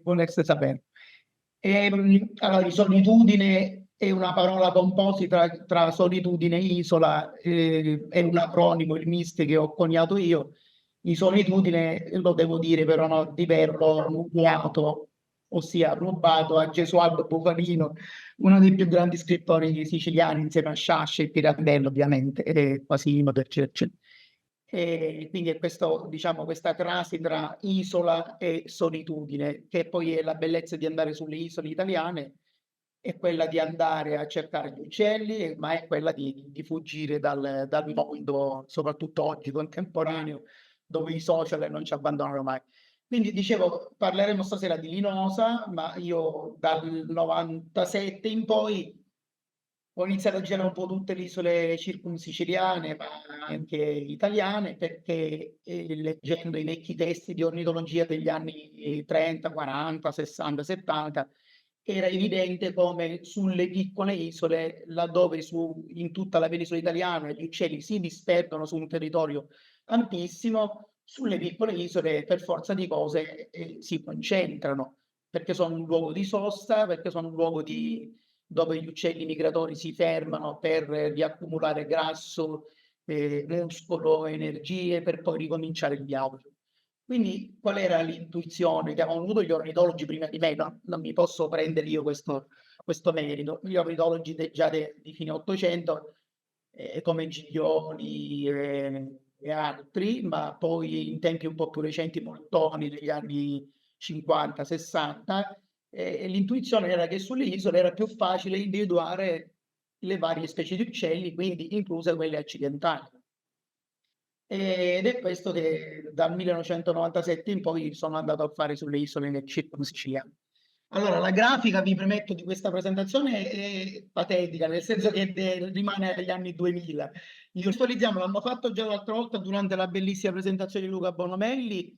volesse sapere. Allora, di solitudine è una parola composita tra solitudine e isola, è un acronimo, il MIST che ho coniato io. Di solitudine lo devo dire però no, di verbo nucleato, ossia rubato a Gesualdo Bufalino, uno dei più grandi scrittori siciliani, insieme a Sciascia e Pirandello, ovviamente, e Quasimodo, eccetera. E quindi è questo, diciamo, questa crasi tra isola e solitudine, che poi è la bellezza di andare sulle isole italiane, è quella di andare a cercare gli uccelli, ma è quella di fuggire dal mondo, soprattutto oggi contemporaneo, dove i social non ci abbandonano mai. Quindi dicevo, parleremo stasera di Linosa, ma io dal 97 in poi ho iniziato a girare un po' tutte le isole circumsiciliane, ma anche italiane, perché leggendo i vecchi testi di ornitologia degli anni 30, 40, 60, 70, era evidente come sulle piccole isole, laddove in tutta la penisola italiana gli uccelli si disperdono su un territorio ampissimo, sulle piccole isole per forza di cose si concentrano, perché sono un luogo di sosta, perché sono un luogo dove gli uccelli migratori si fermano per riaccumulare grasso, muscolo, energie, per poi ricominciare il viaggio. Quindi qual era l'intuizione che avevano avuto gli ornitologi prima di me? No? Non mi posso prendere io questo merito. Gli ornitologi già di fine Ottocento, come Giglioli e altri, ma poi in tempi un po' più recenti Moltoni negli anni 50-60, l'intuizione era che sulle isole era più facile individuare le varie specie di uccelli, quindi incluse quelle accidentali. Ed è questo che dal 1997 in poi sono andato a fare sulle isole circumsiciliane. Allora, la grafica, vi premetto, di questa presentazione è patetica, nel senso che rimane agli anni 2000. Visualizziamo, l'hanno fatto già l'altra volta durante la bellissima presentazione di Luca Bonomelli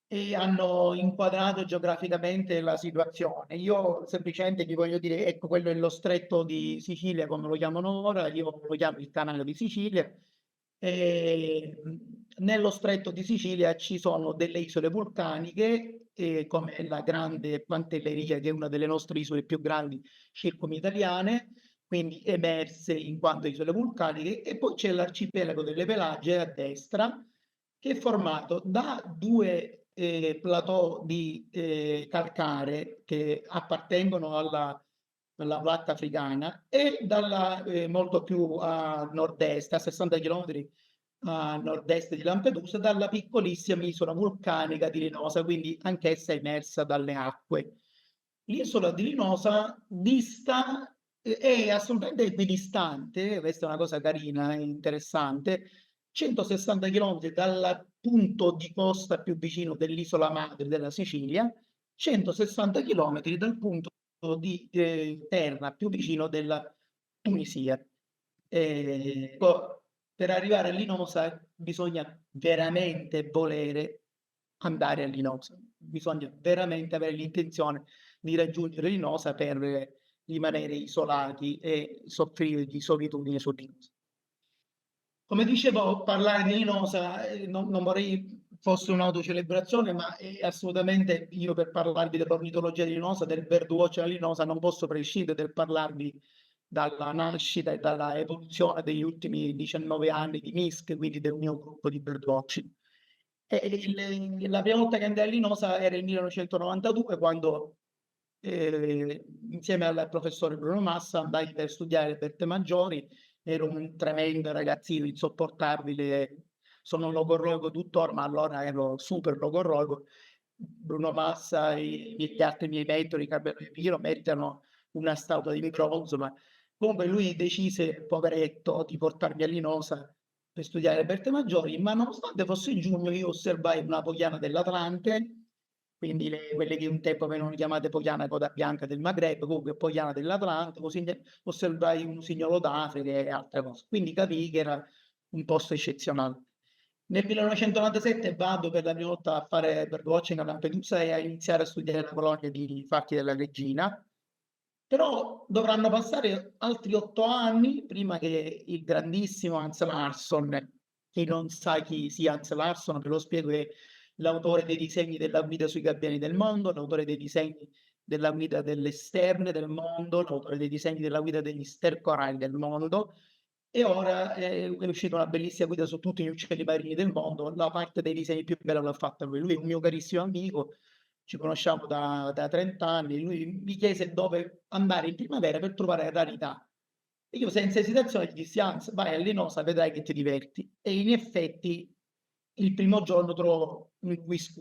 e hanno inquadrato geograficamente la situazione. Io semplicemente vi voglio dire, ecco, quello è lo stretto di Sicilia, come lo chiamano ora, io lo chiamo il canale di Sicilia. E nello stretto di Sicilia ci sono delle isole vulcaniche, come la Grande Pantelleria, che è una delle nostre isole più grandi circumitaliane, quindi emerse in quanto isole vulcaniche, e poi c'è l'arcipelago delle Pelagie a destra, che è formato da due plateau di calcare che appartengono alla platta africana e dalla molto più a nord-est, a 60 km a nord-est di Lampedusa, dalla piccolissima isola vulcanica di Linosa, quindi anch'essa emersa dalle acque. L'isola di Linosa dista, è assolutamente equidistante, questa è una cosa carina e interessante, 160 km dal punto di costa più vicino dell'isola madre della Sicilia, 160 km dal punto di terra più vicino della Tunisia. Per arrivare a Linosa bisogna veramente volere andare a Linosa, bisogna veramente avere l'intenzione di raggiungere Linosa per rimanere isolati e soffrire di solitudine su Linosa. Come dicevo, parlare di Linosa non vorrei fosse un'autocelebrazione, ma è assolutamente, io per parlarvi dell'ornitologia di Linosa, del birdwatch a Linosa, non posso prescindere dal parlarvi dalla nascita e dalla evoluzione degli ultimi 19 anni di MISC, quindi del mio gruppo di birdwatching. La prima volta che andai a Linosa era il 1992, quando insieme al professore Bruno Massa andai per studiare le Berte Maggiori. Ero un tremendo ragazzino insopportabile, sono un logorroico tuttora, ma allora ero super logorroico. Bruno Massa e gli altri miei mentori, Carmelo Piro, meritano una statua di microfono, ma comunque lui decise, poveretto, di portarmi a Linosa per studiare le Berte Maggiori, ma nonostante fosse giugno io osservai una pogliana dell'Atlante, quindi quelle che un tempo venivano chiamate pogliana coda bianca del Maghreb, comunque pogliana dell'Atlante, così osservai un usignolo d'Africa e altre cose. Quindi capii che era un posto eccezionale. Nel 1997 vado per la prima volta a fare birdwatching a Lampedusa e a iniziare a studiare la colonia di falchi della regina, però dovranno passare altri 8 anni prima che il grandissimo Hans Larsson, chi non sa chi sia Hans Larsson, ve lo spiego, è l'autore dei disegni della guida sui gabbiani del mondo, l'autore dei disegni della guida delle sterne del mondo, l'autore dei disegni della guida degli stercorali del mondo, e ora è uscita una bellissima guida su tutti gli uccelli marini del mondo. La parte dei disegni più bella l'ha fatta lui. Lui è un mio carissimo amico, ci conosciamo da 30 anni. Lui mi chiese dove andare in primavera per trovare rarità. E io senza esitazione gli dissi, anzi, vai a Linosa, vedrai che ti diverti. E in effetti il primo giorno trovo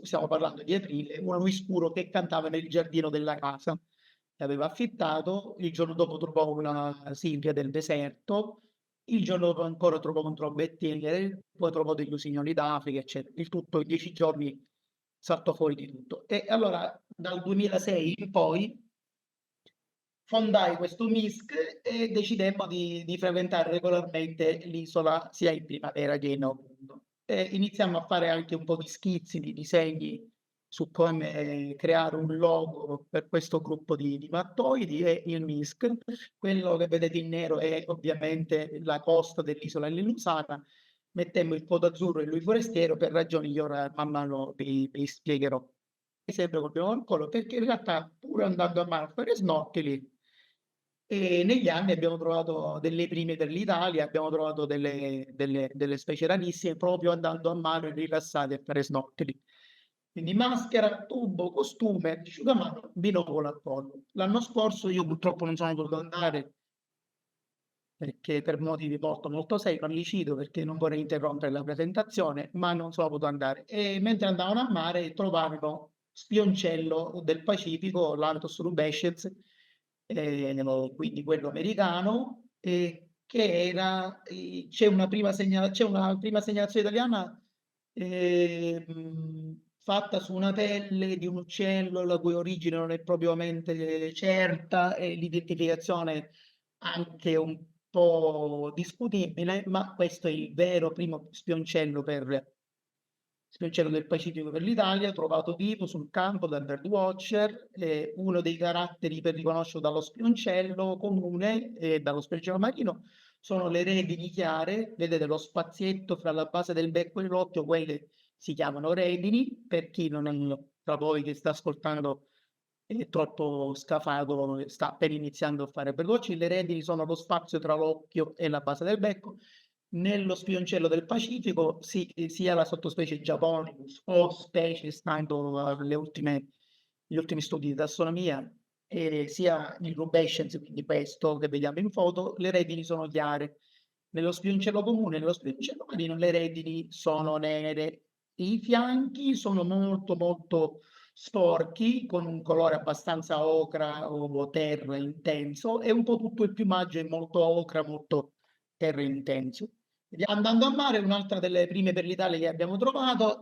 stiamo parlando di aprile, un whiskuro che cantava nel giardino della casa che aveva affittato. Il giorno dopo trovò una Silvia del deserto, il giorno dopo ancora trovò un trombettiere, poi trovò degli usignoli d'Africa, eccetera. Il tutto in 10 giorni saltò fuori di tutto. E allora dal 2006 in poi fondai questo MISC e decidemmo di frequentare regolarmente l'isola sia in primavera che in autunno. E iniziamo a fare anche un po' di schizzi, di disegni su come creare un logo per questo gruppo di mattoidi e il MISC. Quello che vedete in nero è ovviamente la costa dell'isola Lillosana. Mettemmo il codo azzurro e lui forestiero per ragioni che ora man mano vi spiegherò. Sempre col primo collo, perché in realtà pur andando a mare a fare snorkeling e negli anni abbiamo trovato delle prime per l'Italia, abbiamo trovato delle specie rarissime proprio andando a mare rilassati a fare snorkeling. Quindi maschera, tubo, costume, asciugamano, binocolo al collo. L'anno scorso io purtroppo non sono potuto andare perché per motivi molto molto seri, non li cito perché non vorrei interrompere la presentazione, ma non sono potuto andare. E mentre andavano a mare trovarono spioncello del Pacifico, l'Anthos rubescens, quindi quello americano, che era, c'è una prima segnalazione italiana fatta su una pelle di un uccello la cui origine non è propriamente certa e l'identificazione anche un po' discutibile, ma questo è il vero primo spioncello del Pacifico per l'Italia, trovato vivo sul campo da birdwatcher. Uno dei caratteri per riconoscerlo dallo spioncello comune e dallo spioncello marino sono le redini chiare, vedete lo spazietto fra la base del becco e l'occhio, quelle si chiamano redini. Per chi non è tra voi che sta ascoltando è troppo scafato, sta appena iniziando a fare birdwatching, le redini sono lo spazio tra l'occhio e la base del becco. Nello spioncello del Pacifico sia la sottospecie Japonicus o specie, stando gli ultimi studi di tassonomia, sia il rubescens, quindi questo che vediamo in foto, le redini sono chiare. Nello spioncello comune, nello spioncello marino, le redini sono nere. I fianchi sono molto molto sporchi, con un colore abbastanza ocra o terra intenso, e un po' tutto il piumaggio è molto ocra, molto terra intenso. Andando a mare, un'altra delle prime per l'Italia che abbiamo trovato,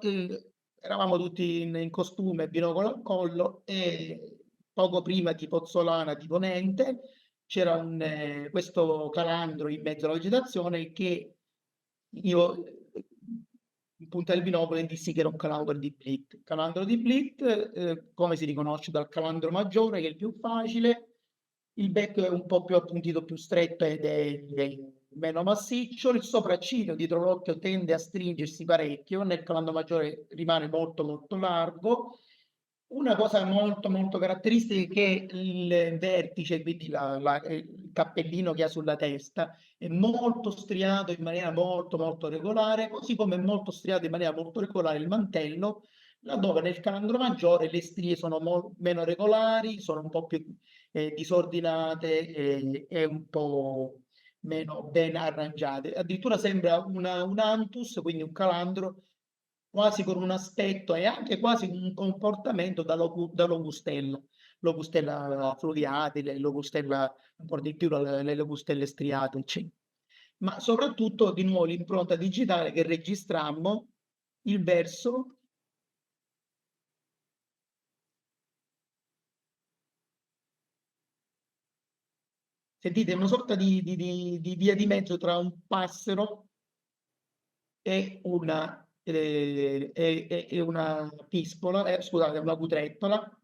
eravamo tutti in costume, binocolo al collo, e poco prima di Pozzolana di Ponente c'era questo calandro in mezzo alla vegetazione che io in punta del binocolo e dissi che era un calandro di Blit. Calandro di Blit, come si riconosce dal calandro maggiore, che è il più facile, il becco è un po' più appuntito, più stretto ed è meno massiccio, il sopracciglio dietro l'occhio tende a stringersi parecchio, nel calandro maggiore rimane molto molto largo. Una cosa molto molto caratteristica è che il vertice, quindi il cappellino che ha sulla testa, è molto striato in maniera molto molto regolare, così come è molto striato in maniera molto regolare il mantello, laddove nel calandro maggiore le strie sono meno regolari, sono un po' più disordinate e un po' meno ben arrangiate. Addirittura sembra un antus, quindi un calandro, quasi con un aspetto e anche quasi un comportamento da logustella. Logustella fluviatile, logustella un po' di più, le logustelle striate, eccetera. Ma soprattutto di nuovo l'impronta digitale che registrammo, il verso. Sentite, è una sorta di via di mezzo tra un passero e una pispola, scusate, una cutrettola,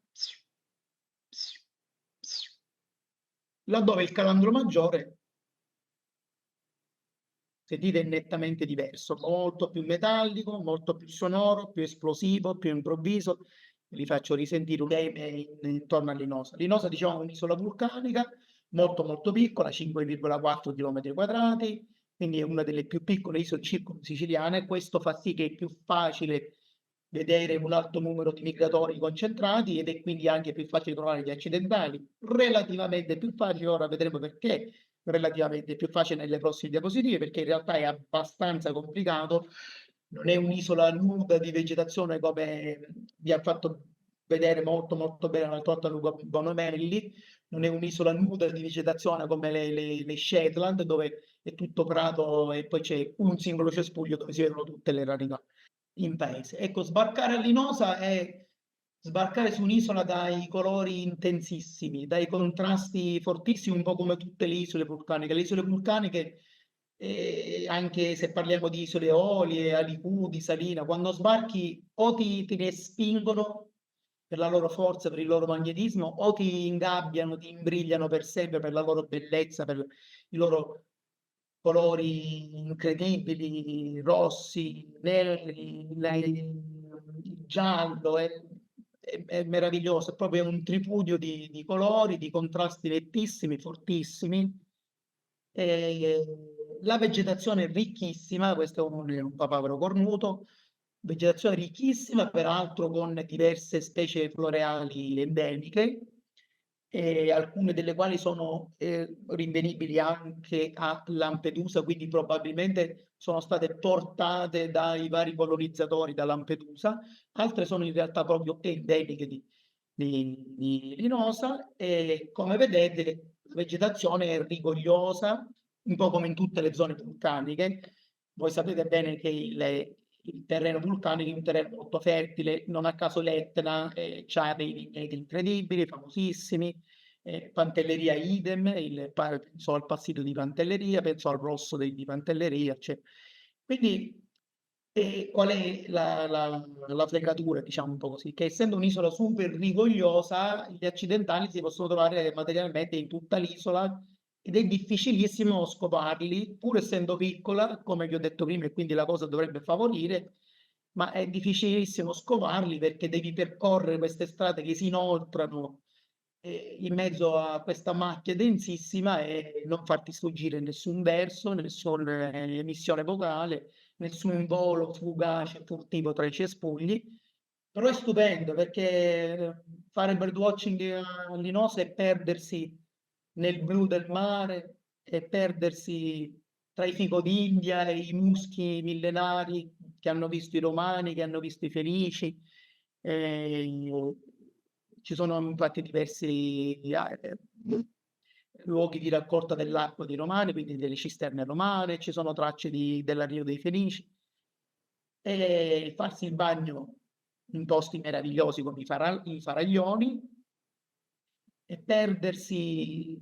laddove il calandro maggiore sentite, è nettamente diverso, molto più metallico, molto più sonoro, più esplosivo, più improvviso. Vi faccio risentire un game intorno a Linosa. Linosa, diciamo, è un'isola vulcanica molto molto piccola, 5,4 km quadrati, quindi è una delle più piccole isole circum-siciliane. Questo fa sì che è più facile vedere un alto numero di migratori concentrati ed è quindi anche più facile trovare gli accidentali, relativamente più facile, ora vedremo perché relativamente più facile nelle prossime diapositive, perché in realtà è abbastanza complicato, non è un'isola nuda di vegetazione come vi ha fatto vedere molto molto bene la torta Luca Bonomelli, non è un'isola nuda di vegetazione come le Shetland, dove è tutto prato e poi c'è un singolo cespuglio dove si vedono tutte le rarità in paese. Ecco, sbarcare a Linosa è sbarcare su un'isola dai colori intensissimi, dai contrasti fortissimi, un po' come tutte le isole vulcaniche. Le isole vulcaniche, anche se parliamo di isole Eolie, Alicudi, Salina, quando sbarchi o ti respingono per la loro forza, per il loro magnetismo, o ti ingabbiano, ti imbrigliano per sempre per la loro bellezza, per i loro colori incredibili, rossi, neri, giallo, è meraviglioso, è proprio un tripudio di colori, di contrasti nettissimi, fortissimi. E la vegetazione è ricchissima, questo è un papavero cornuto, vegetazione ricchissima, peraltro con diverse specie floreali endemiche, alcune delle quali sono rinvenibili anche a Lampedusa, quindi probabilmente sono state portate dai vari colonizzatori da Lampedusa, altre sono in realtà proprio endemiche di Linosa e come vedete la vegetazione è rigogliosa, un po' come in tutte le zone vulcaniche. Voi sapete bene che il terreno vulcanico è un terreno molto fertile, non a caso l'Etna ha dei vigneti incredibili, famosissimi, Pantelleria idem, penso al passito di Pantelleria, penso al rosso di Pantelleria, eccetera. Quindi qual è la fregatura, diciamo un po' così, che essendo un'isola super rigogliosa, gli accidentali si possono trovare materialmente in tutta l'isola ed è difficilissimo scoparli, pur essendo piccola, come vi ho detto prima, e quindi la cosa dovrebbe favorire, ma è difficilissimo scovarli perché devi percorrere queste strade che si inoltrano in mezzo a questa macchia densissima e non farti sfuggire nessun verso, nessuna emissione vocale, nessun volo fugace, furtivo tra i cespugli. Però è stupendo perché fare birdwatching a Linosa è perdersi nel blu del mare, è perdersi tra i fico d'India e i muschi millenari che hanno visto i Romani, che hanno visto i Fenici. Eh, Ci sono infatti diversi luoghi di raccolta dell'acqua dei Romani, quindi delle cisterne romane, ci sono tracce dell'arrivo dei Fenici. E farsi il bagno in posti meravigliosi come i faraglioni e perdersi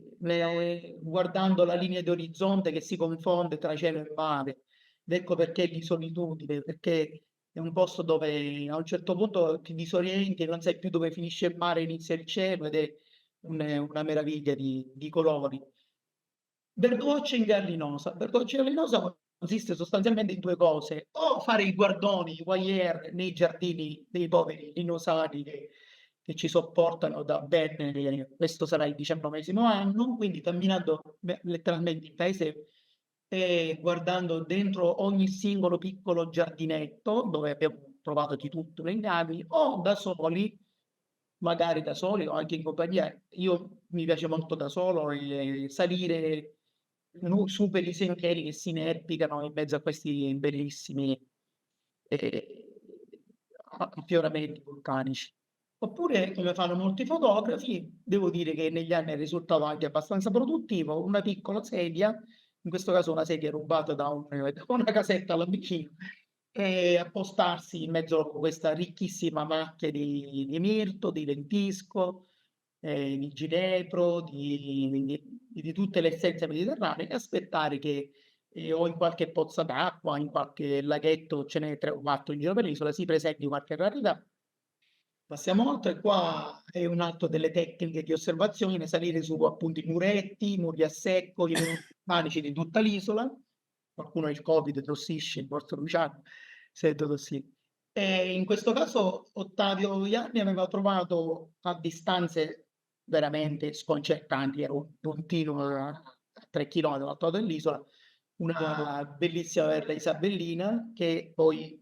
guardando la linea di orizzonte che si confonde tra cielo e mare. Ed ecco perché di solitudine, perché è un posto dove a un certo punto ti disorienti e non sai più dove finisce il mare e inizia il cielo ed è una meraviglia di colori. Birdwatching a Linosa. Birdwatching a Linosa consiste sostanzialmente in due cose: o fare i guardoni, i voyeur nei giardini dei poveri linosani che ci sopportano da ben, questo sarà il 19° anno, quindi camminando letteralmente in paese e guardando dentro ogni singolo piccolo giardinetto dove abbiamo trovato di tutto nei navi, o da soli, magari da soli o anche in compagnia. Io mi piace molto da solo salire su per i sentieri che si inerpicano in mezzo a questi bellissimi eh, affioramenti vulcanici. Oppure, come fanno molti fotografi, devo dire che negli anni è risultato anche abbastanza produttivo, una piccola sedia, in questo caso una sedia rubata da una casetta alla vicina, e appostarsi in mezzo a questa ricchissima macchia di mirto, di lentisco, di ginepro, di tutte le essenze mediterranee e aspettare che o in qualche pozza d'acqua, in qualche laghetto, ce n'è 3 o 4 in giro per l'isola, si presenti qualche rarità. Passiamo oltre, qua è un altro delle tecniche di osservazione, salire su appunto i muretti, i muri a secco, i muri vulcanici di tutta l'isola, qualcuno ha il Covid, tossisce, il morso Luciano, sento tossire. E in questo caso Ottavio Ianni aveva trovato a distanze veramente sconcertanti, era un puntino a 3 chilometri dal dell'isola, una bellissima perla isabellina che poi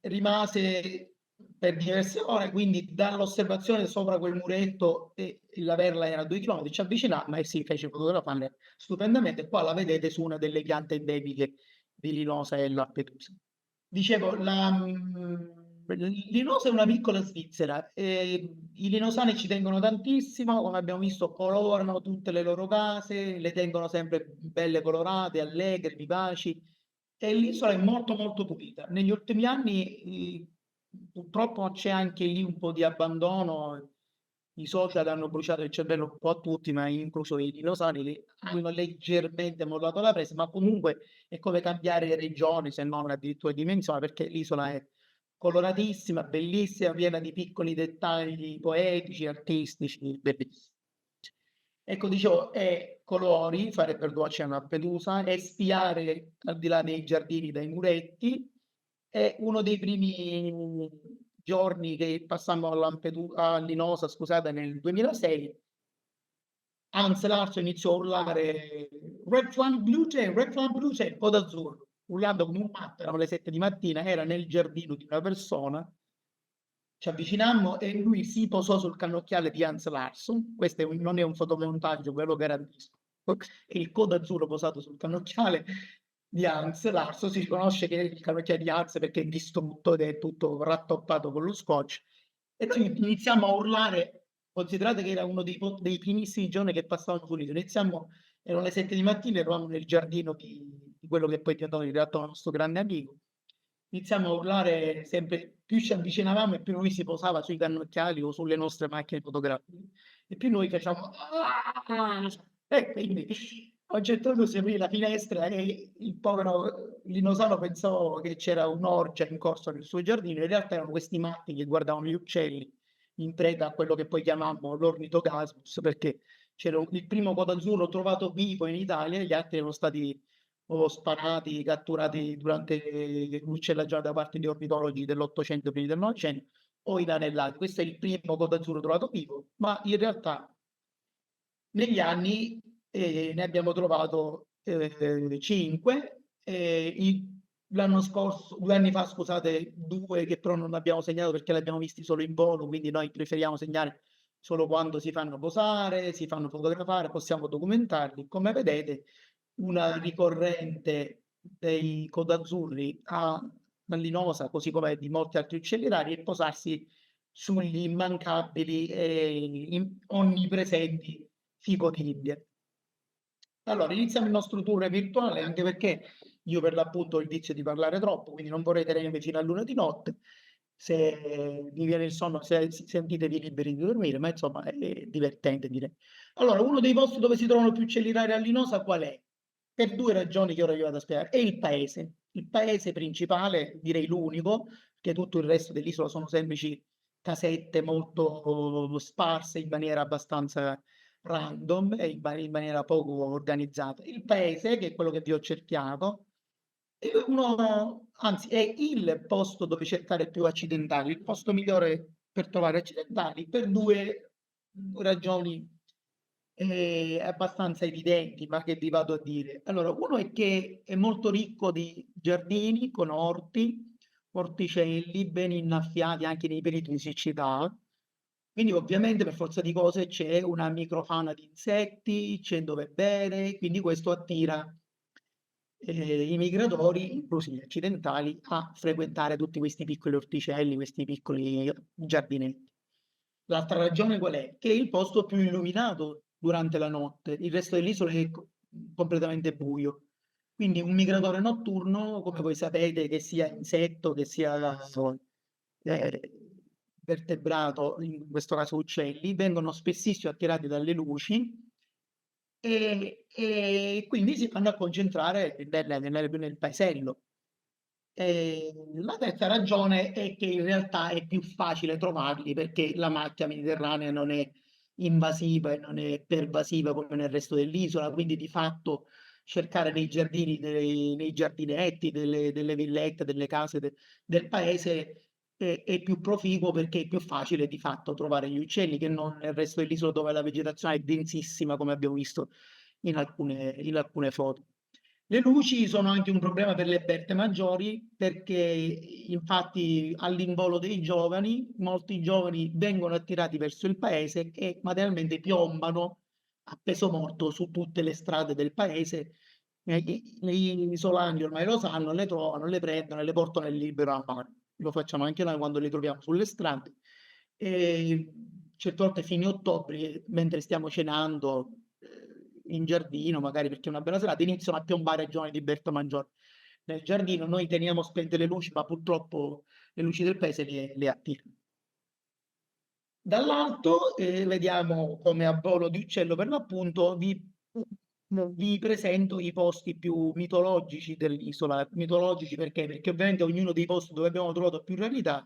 rimase per diverse ore, quindi dall'osservazione sopra quel muretto la perla era a 2 chilometri, ci avvicinammo e si fece fotografare stupendamente. Qua la vedete su una delle piante endemiche di Linosa e Lampedusa. Dicevo, Linosa è una piccola Svizzera, i linosani ci tengono tantissimo, come abbiamo visto colorano tutte le loro case, le tengono sempre belle colorate, allegre, vivaci, e l'isola è molto molto pulita. Negli ultimi anni purtroppo c'è anche lì un po' di abbandono, i social hanno bruciato il cervello un po' a tutti, ma incluso i linosani, che hanno leggermente mollato la presa, ma comunque è come cambiare regione, se non addirittura dimensione, perché l'isola è coloratissima, bellissima, piena di piccoli dettagli poetici, artistici, bellissimi. Ecco, dicevo, è colori, fare birdwatching a Lampedusa, è spiare al di là dei giardini, dai muretti, è uno dei primi giorni che passammo a Linosa, scusate, nel 2006. Hans Lars iniziò a urlare Red Flag Blue Chain, Code Azzurro, urlando come un matto, erano le 7 di mattina, era nel giardino di una persona, ci avvicinammo e lui si posò sul cannocchiale di Hans Larsson, questo non è un fotomontaggio, ve lo garantisco, il codo azzurro posato sul cannocchiale di Hans Larsson, si riconosce che è il cannocchiale di Hans perché è distrutto ed è tutto rattoppato con lo scotch, e iniziamo a urlare. Considerate che era uno dei primissimi giorni che passavano sull'isola, erano le 7 di mattina, eravamo nel giardino di quello che poi è diventato in realtà il nostro grande amico. Iniziamo a urlare sempre, più ci avvicinavamo e più lui si posava sui cannocchiali o sulle nostre macchine fotografiche e più noi facciamo e quindi a un certo punto si aprì la finestra e il povero Linosano pensò che c'era un'orgia in corso nel suo giardino, in realtà erano questi matti che guardavano gli uccelli in preda a quello che poi chiamavamo l'ornitogasmus, perché c'era il primo codo azzurro trovato vivo in Italia e gli altri erano stati o sparati, catturati durante l'uccellaggio da parte di ornitologi dell'Ottocento prima del Novecento, o inanellati. Questo è il primo codo azzurro trovato vivo, ma in realtà negli anni ne abbiamo trovato 5. L'anno scorso, 2 anni fa, scusate, 2 che però non abbiamo segnato perché li abbiamo visti solo in volo, quindi noi preferiamo segnare solo quando si fanno posare, si fanno fotografare, possiamo documentarli. Come vedete, una ricorrente dei codazzurri a Linosa, così come di molti altri uccelli rari, è posarsi sugli immancabili e onnipresenti ficotibbie. Allora, iniziamo il nostro tour virtuale, anche perché io per l'appunto ho il vizio di parlare troppo, quindi non vorrei tenermi fino a luna di notte. Se vi viene il sonno, sentitevi liberi di dormire, ma insomma è divertente, direi. Allora, uno dei posti dove si trovano più uccelli rari a Linosa qual è? Per 2 ragioni che ora vi vado a spiegare. È il paese. Il paese principale, direi l'unico, che tutto il resto dell'isola sono semplici casette molto sparse in maniera abbastanza random e in maniera poco organizzata. Il paese, che è quello che vi ho cerchiato, è anzi è il posto dove cercare più accidentali, il posto migliore per trovare accidentali per 2 ragioni abbastanza evidenti, ma che vi vado a dire. Allora, uno è che è molto ricco di giardini con orti, orticelli ben innaffiati anche nei periodi di siccità. Quindi ovviamente per forza di cose c'è una microfauna di insetti, c'è dove bere, quindi questo attira i migratori, inclusi gli accidentali, a frequentare tutti questi piccoli orticelli, questi piccoli giardinetti. L'altra ragione qual è? Che è il posto più illuminato durante la notte, il resto dell'isola è completamente buio. Quindi un migratore notturno, come voi sapete, che sia insetto, che sia eh, vertebrato, in questo caso uccelli, vengono spessissimo attirati dalle luci e quindi si vanno a concentrare nel paesello. La terza ragione è che in realtà è più facile trovarli perché la macchia mediterranea non è invasiva e non è pervasiva come nel resto dell'isola, quindi di fatto cercare nei giardini, nei giardinetti, delle villette, delle case del paese è più proficuo perché è più facile di fatto trovare gli uccelli che non nel resto dell'isola dove la vegetazione è densissima, come abbiamo visto in alcune foto. Le luci sono anche un problema per le berte maggiori perché infatti all'involo dei giovani, molti giovani vengono attirati verso il paese e materialmente piombano a peso morto su tutte le strade del paese. Gli isolani ormai lo sanno, le trovano, le prendono e le portano in libero a mare. Lo facciamo anche noi quando li troviamo sulle strade. E certe volte fine ottobre, mentre stiamo cenando in giardino, magari perché è una bella serata, iniziano a piombare giovani di Bertomaggiore nel giardino. Noi teniamo spente le luci, ma purtroppo le luci del paese le attirano. Dall'alto vediamo come a volo di uccello per l'appunto vi presento i posti più mitologici dell'isola. Mitologici perché? Perché ovviamente ognuno dei posti dove abbiamo trovato più rarità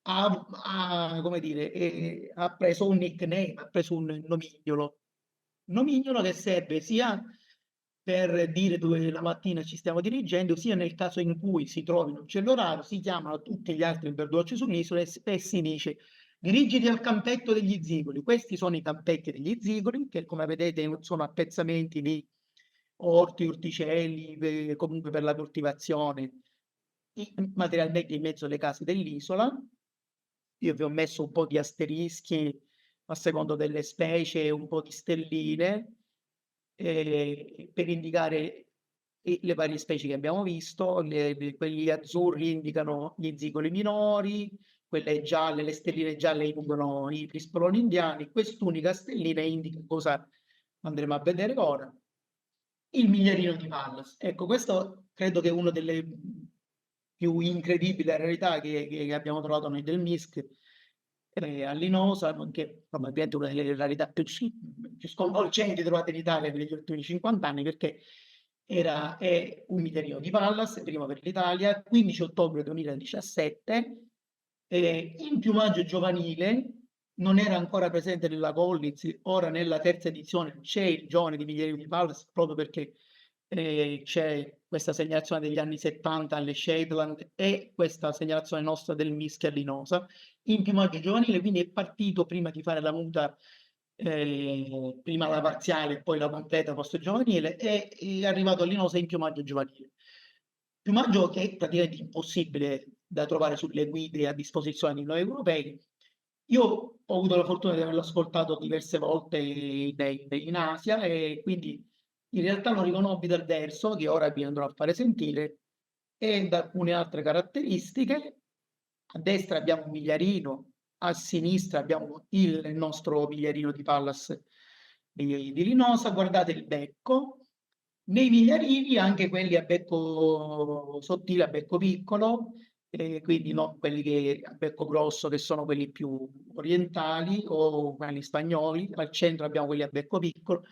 come dire, ha preso un nickname, ha preso un nomignolo. Nomignolo che serve sia per dire dove la mattina ci stiamo dirigendo, sia nel caso in cui si trovi un uccello raro, si chiamano tutti gli altri birdwatch sull'isola e si dice dirigiti al campetto degli zigoli. Questi sono i campetti degli zigoli, che come vedete sono appezzamenti di orti, orticelli, comunque per la coltivazione, materialmente in mezzo alle case dell'isola. Io vi ho messo un po' di asterischi a secondo delle specie, un po' di stelline, per indicare le varie specie che abbiamo visto. Quelli azzurri indicano gli zigoli minori, quelle gialle, le stelline gialle indicano i crispoloni indiani, quest'unica stellina indica cosa andremo a vedere ora. Il migliarino di Pallas. Ecco, questo credo che è una delle più incredibili rarità che abbiamo trovato noi del MISC all'Inosa, che probabilmente una delle rarità più sconvolgenti trovate in Italia negli ultimi 50 anni, perché è un migliarino di Pallas, primo per l'Italia, 15 ottobre 2017, in piumaggio giovanile, non era ancora presente nella Collins, ora nella terza edizione c'è il giovane di migliarino di Pallas, proprio perché c'è questa segnalazione degli anni 70 alle Shetland e questa segnalazione nostra del mischio all'Inosa in piumaggio giovanile, quindi è partito prima di fare la muta, prima la parziale e poi la completa post giovanile, e è arrivato all'Inosa in piumaggio giovanile. Piumaggio che è praticamente impossibile da trovare sulle guide a disposizione di noi europei. Io ho avuto la fortuna di averlo ascoltato diverse volte in Asia e quindi in realtà lo riconobbi dal verso, che ora vi andrò a fare sentire, e da alcune altre caratteristiche. A destra abbiamo un migliarino, a sinistra abbiamo il nostro migliarino di Pallas di Linosa. Guardate il becco. Nei migliarini, anche quelli a becco sottile, a becco piccolo, quindi non quelli a becco grosso, che sono quelli più orientali o quelli spagnoli. Al centro abbiamo quelli a becco piccolo.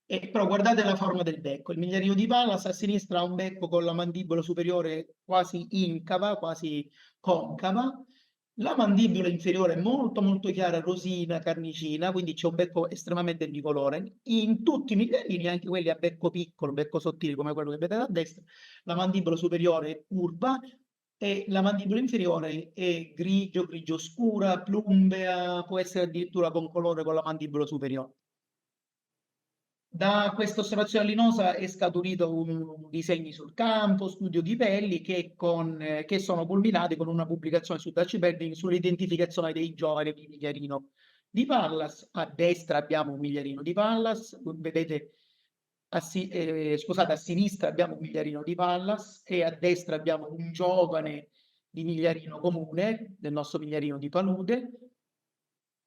Però guardate la forma del becco. Il migliarino di Pallas a sinistra ha un becco con la mandibola superiore quasi incava, quasi concava. La mandibola inferiore è molto molto chiara, rosina, carnicina, quindi c'è un becco estremamente bicolore. In tutti i migliarini, anche quelli a becco piccolo, becco sottile come quello che vedete a destra, la mandibola superiore è curva e la mandibola inferiore è grigio, grigio scura, plumbea, può essere addirittura con colore con la mandibola superiore. Da questa osservazione allinosa è scaturito un disegni sul campo, studio di pelli che sono culminati con una pubblicazione su Dutch Birding sull'identificazione dei giovani di migliarino di Pallas. A destra abbiamo un migliarino di Pallas, vedete scusate, a sinistra abbiamo un migliarino di Pallas e a destra abbiamo un giovane di migliarino comune, del nostro migliarino di palude.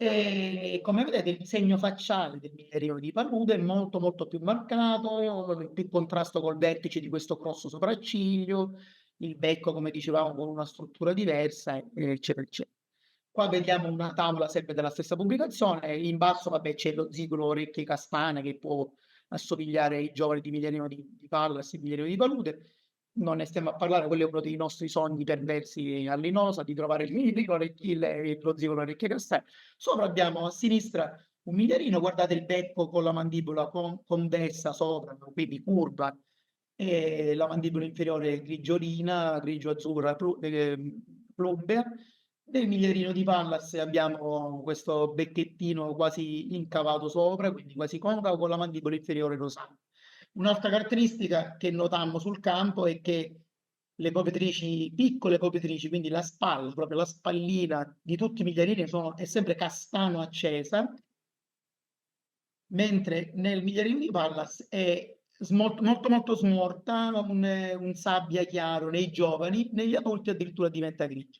E come vedete il disegno facciale del migliarino di palude è molto molto più marcato, più contrasto col vertice di questo grosso sopracciglio, il becco come dicevamo con una struttura diversa, eccetera eccetera. Qua vediamo una tavola sempre della stessa pubblicazione, in basso vabbè c'è lo zigolo orecchie castane che può assomigliare ai giovani di migliarino di Pallas e migliarino di palude. Non ne stiamo a parlare, quello è uno dei nostri sogni perversi all'Inosa, di trovare lo zigolo orecchie castane. Sopra abbiamo a sinistra Un migliorino, guardate il becco con la mandibola convessa sopra, quindi curva, e la mandibola inferiore grigiolina, grigio-azzurra, plumbea. Nel migliorino di Pallas abbiamo questo becchettino quasi incavato sopra, quindi quasi concavo, con la mandibola inferiore rosata. Un'altra caratteristica che notammo sul campo è che le copritrici, piccole copritrici, quindi la spalla, proprio la spallina di tutti i migliorini è sempre castano accesa, mentre nel migliorino di Pallas è molto molto smorta, un sabbia chiaro nei giovani, negli adulti addirittura diventa grigio.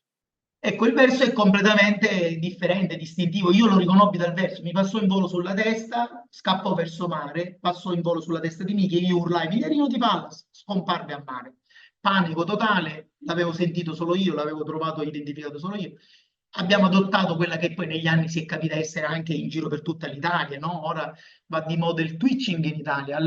Ecco, il verso è completamente differente, distintivo. Io lo riconobbi dal verso, mi passò in volo sulla testa, scappò verso mare, passò in volo sulla testa di Michi e io urlai, Migliorino di Pallas, scomparve a mare. Panico totale, l'avevo sentito solo io, l'avevo trovato e identificato solo io. Abbiamo adottato quella che poi negli anni si è capita essere anche in giro per tutta l'Italia, no? Ora va di moda il twitching in Italia.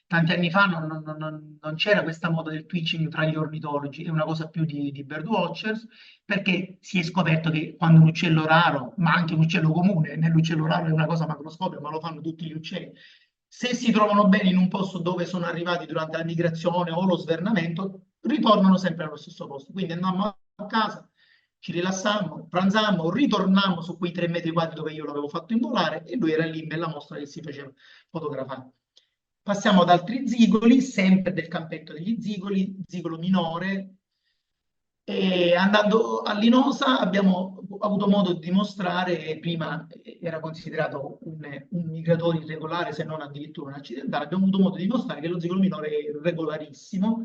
Tanti anni fa non c'era questa moda del twitching tra gli ornitologi, è una cosa più di birdwatchers, perché si è scoperto che quando un uccello raro, ma anche un uccello comune, nell'uccello raro è una cosa macroscopica, ma lo fanno tutti gli uccelli, se si trovano bene in un posto dove sono arrivati durante la migrazione o lo svernamento, ritornano sempre allo stesso posto. Quindi andammo a casa, ci rilassammo, pranzammo, ritornammo su quei 3 metri quadri dove io l'avevo fatto involare e lui era lì in bella mostra che si faceva fotografare. Passiamo ad altri zigoli, sempre del campetto degli zigoli, zigolo minore. E andando a Linosa abbiamo avuto modo di dimostrare, prima era considerato un migratore irregolare, se non addirittura un accidentale, abbiamo avuto modo di dimostrare che lo zigolo minore è regolarissimo,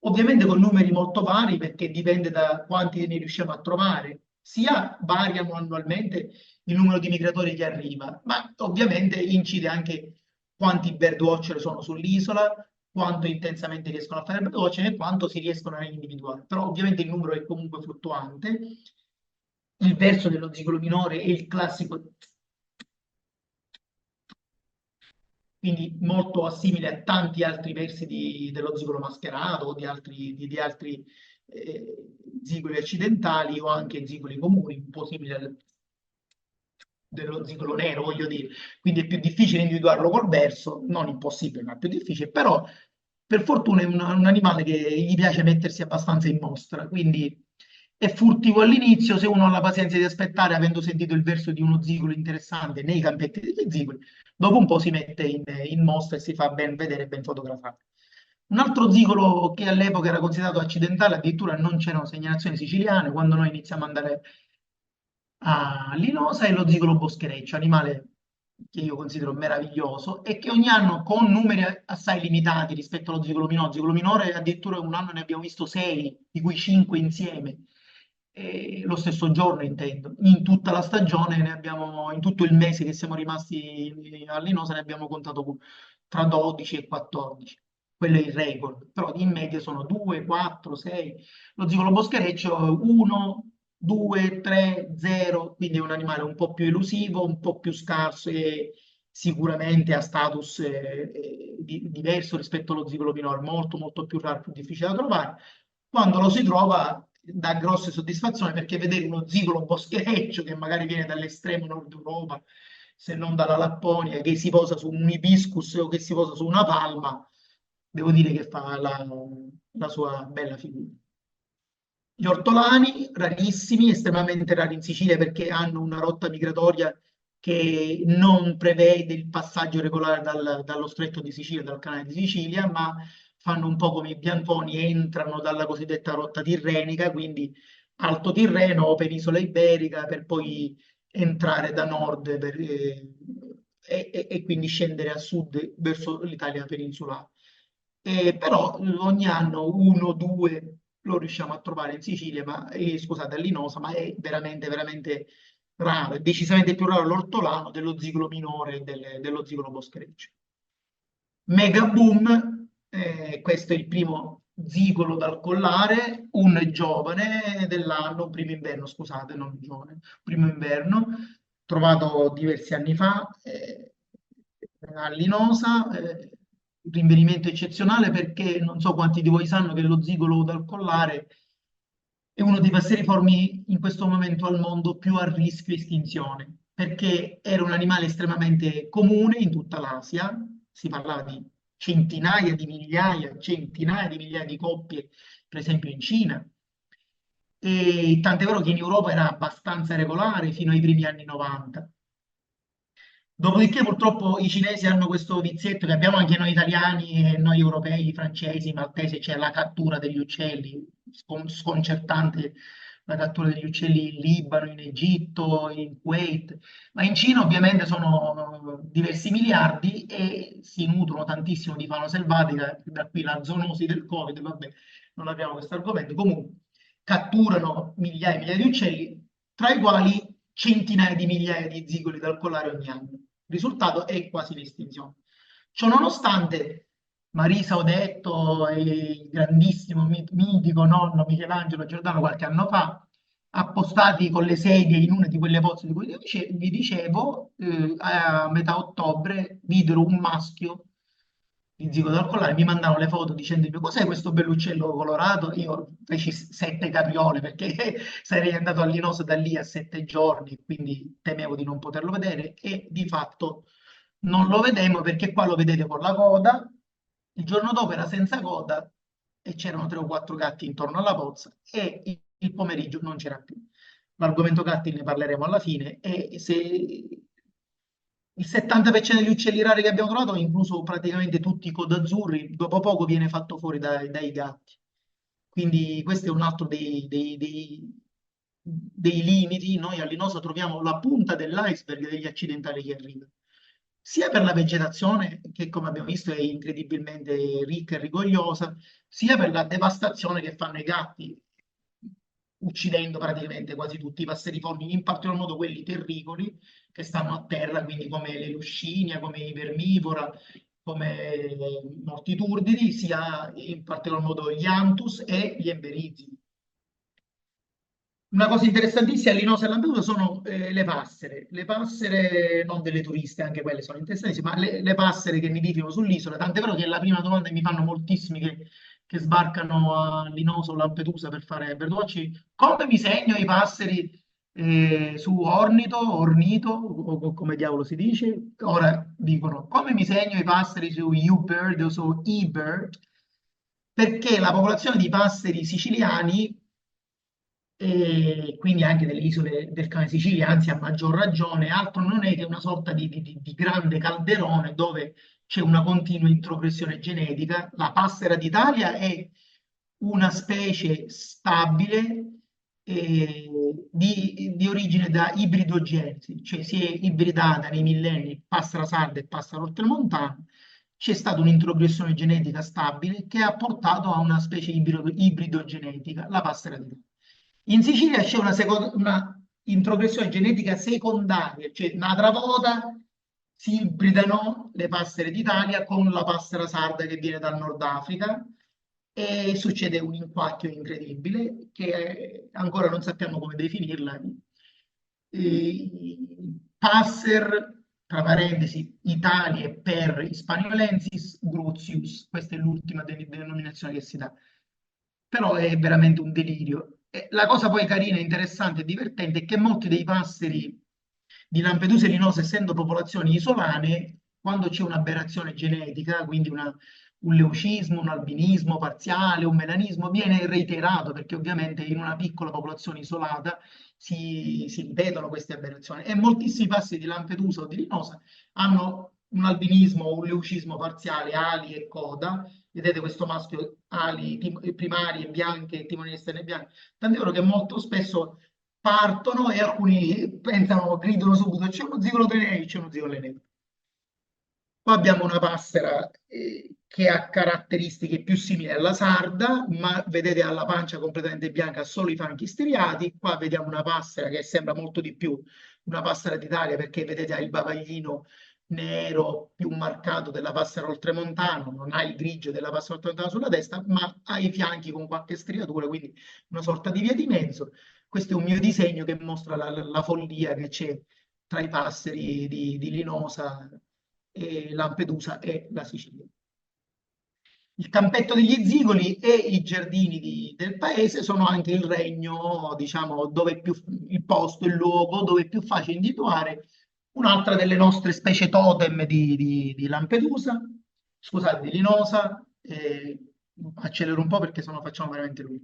ovviamente con numeri molto vari perché dipende da quanti ne riusciamo a trovare, sia variano annualmente il numero di migratori che arriva, ma ovviamente incide anche quanti birdwatcher sono sull'isola, quanto intensamente riescono a fare il birdwatching e quanto si riescono a individuare. Però ovviamente il numero è comunque fluttuante. Il verso dello zigolo minore è il classico, quindi molto assimile a tanti altri versi dello zigolo mascherato o di altri zigoli accidentali o anche zigoli comuni, un po' simile dello zigolo nero, voglio dire. Quindi è più difficile individuarlo col verso, non impossibile, ma più difficile, però per fortuna è un animale che gli piace mettersi abbastanza in mostra, quindi è furtivo all'inizio, se uno ha la pazienza di aspettare, avendo sentito il verso di uno zigolo interessante nei campetti degli zigoli, dopo un po' si mette in mostra e si fa ben vedere e ben fotografare. Un altro zigolo che all'epoca era considerato accidentale, addirittura non c'erano segnalazioni siciliane, quando noi iniziamo ad andare a Linosa, è lo zigolo boschereccio, animale che io considero meraviglioso e che ogni anno con numeri assai limitati rispetto allo zigolo minore. Zigolo minore addirittura un anno ne abbiamo visto 6, di cui 5 insieme, lo stesso giorno intendo. In tutta la stagione ne abbiamo, in tutto il mese che siamo rimasti a Linosa ne abbiamo contato tra 12 e 14. Quello è il record, però in media sono 2, 4, 6. Lo zigolo boschereccio 1, 2, 3, 0, quindi è un animale un po' più elusivo, un po' più scarso e sicuramente ha status diverso rispetto allo zigolo minore, molto molto più raro, più difficile da trovare. Quando lo si trova dà grosse soddisfazioni perché vedere uno zigolo boschereccio che magari viene dall'estremo nord Europa, se non dalla Lapponia, che si posa su un ibiscus o che si posa su una palma, devo dire che fa la sua bella figura. Gli ortolani, rarissimi, estremamente rari in Sicilia perché hanno una rotta migratoria che non prevede il passaggio regolare dallo stretto di Sicilia, dal canale di Sicilia, ma fanno un po' come i bianconi, entrano dalla cosiddetta rotta tirrenica, quindi Alto Tirreno o penisola iberica, per poi entrare da nord e quindi scendere a sud verso l'Italia peninsulare. Però ogni anno uno, due lo riusciamo a trovare in Sicilia, scusate, a Linosa, ma è veramente, veramente raro, è decisamente più raro l'ortolano dello zigolo minore e dello zigolo boschereccio. Mega boom, questo è il primo zigolo dal collare, un giovane dell'anno, un primo inverno, scusate, non giovane, primo inverno, trovato diversi anni fa a Linosa, rinvenimento eccezionale perché non so quanti di voi sanno che lo zigolo dal collare è uno dei passeriformi in questo momento al mondo più a rischio estinzione. perché era un animale estremamente comune in tutta l'Asia, si parlava di centinaia di migliaia di coppie, per esempio in Cina, e tant'è vero che in Europa era abbastanza regolare fino ai primi anni 90. Dopodiché purtroppo i cinesi hanno questo vizietto che abbiamo anche noi italiani e noi europei, francesi, maltesi, cioè la cattura degli uccelli, sconcertante la cattura degli uccelli in Libano, in Egitto, in Kuwait, ma in Cina ovviamente sono diversi miliardi e si nutrono tantissimo di fauna selvatica, da qui la zoonosi del Covid, vabbè, non abbiamo questo argomento. Comunque catturano migliaia e migliaia di uccelli, tra i quali centinaia di migliaia di zigoli da colare ogni anno. Il risultato è quasi l'estinzione. Ciò nonostante, Marisa Odetto e il grandissimo mitico nonno Michelangelo Giordano qualche anno fa, appostati con le sedie in una di quelle pozze di cui vi dicevo, a metà ottobre videro un maschio di zigoto dal collare, mi mandano le foto dicendomi cos'è questo bell'uccello colorato? Io feci 7 capriole perché sarei andato all'Inoso da lì a 7 giorni, quindi temevo di non poterlo vedere e di fatto non lo vedemmo perché qua lo vedete con la coda, il giorno dopo era senza coda e c'erano 3 o 4 gatti intorno alla pozza e il pomeriggio non c'era più. L'argomento gatti ne parleremo alla fine e se il 70% degli uccelli rari che abbiamo trovato, incluso praticamente tutti i codazzurri, dopo poco viene fatto fuori dai gatti. Quindi questo è un altro dei limiti. Noi all'Inosa troviamo la punta dell'iceberg degli accidentali che arrivano, sia per la vegetazione, che come abbiamo visto è incredibilmente ricca e rigogliosa, sia per la devastazione che fanno i gatti, uccidendo praticamente quasi tutti i passeriformi, in particolar modo quelli terricoli che stanno a terra, quindi come le luscinia, come i vermivora, come molti turdidi, sia in particolar modo gli antus e gli emberizi. Una cosa interessantissima all'Inosa e Lampedusa sono le passere non delle turiste, anche quelle sono interessanti, ma le passere che nidificano sull'isola, tant'è vero che è la prima domanda che mi fanno moltissimi che sbarcano a Linosa o Lampedusa per fare birdwatching, come mi segno i passeri su Ornito, Ornito, o come diavolo si dice? Ora dicono, come mi segno i passeri su U-Bird o su eBird? Perché la popolazione di passeri siciliani e quindi anche delle isole del Canale Sicilia, anzi a maggior ragione, altro non è che una sorta di grande calderone dove c'è una continua introgressione genetica. La passera d'Italia è una specie stabile di origine da ibridogenesi, cioè si è ibridata nei millenni passera sarda e passera oltremontana. C'è stata un'introgressione genetica stabile che ha portato a una specie ibridogenetica, la passera d'Italia. In Sicilia c'è una introgressione genetica secondaria, cioè un'altra volta si ibridano le passere d'Italia con la passera sarda che viene dal Nord Africa e succede un inquacchio incredibile che ancora non sappiamo come definirla. Passer, tra parentesi, Italia per Hispaniolensis, Gruzius, questa è l'ultima denominazione che si dà, però è veramente un delirio. E la cosa poi carina, interessante e divertente è che molti dei passeri di Lampedusa e Linosa, essendo popolazioni isolane, quando c'è un'aberrazione genetica, quindi un leucismo, un albinismo parziale, un melanismo, viene reiterato perché ovviamente in una piccola popolazione isolata si ripetono queste aberrazioni. E moltissimi passeri di Lampedusa o di Linosa hanno un albinismo o un leucismo parziale, ali e coda. Vedete questo maschio, ali primarie bianche, timoni esterne bianche. Tant'è vero che molto spesso partono e alcuni pensano, gridano subito, c'è uno zigolo Tenei, c'è uno zigolo Tenei. Qua abbiamo una passera che ha caratteristiche più simili alla sarda, ma vedete ha la pancia completamente bianca, ha solo i fanchi striati. Qua vediamo una passera che sembra molto di più una passera d'Italia perché vedete ha il bavaglino nero più marcato della passera oltremontana, non ha il grigio della passera oltremontana sulla testa, ma ha i fianchi con qualche striatura, quindi una sorta di via di mezzo. Questo è un mio disegno che mostra la follia che c'è tra i passeri di Linosa e Lampedusa e la Sicilia. Il campetto degli zigoli e i giardini del paese sono anche il regno, diciamo, dove è più il posto, il luogo dove è più facile individuare un'altra delle nostre specie totem di Lampedusa, scusate, di Linosa, accelero un po' perché sennò facciamo veramente lungo.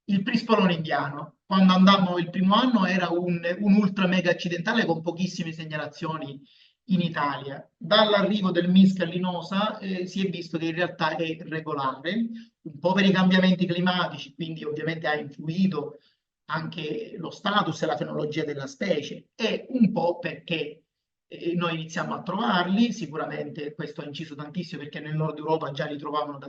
Il prispolone indiano, quando andammo il primo anno, era un ultra mega accidentale con pochissime segnalazioni in Italia. Dall'arrivo del Mischia a Linosa si è visto che in realtà è regolare, un po' per i cambiamenti climatici, quindi ovviamente ha influito anche lo status e la fenologia della specie, e un po' perché noi iniziamo a trovarli, sicuramente questo ha inciso tantissimo perché nel nord Europa già li trovavano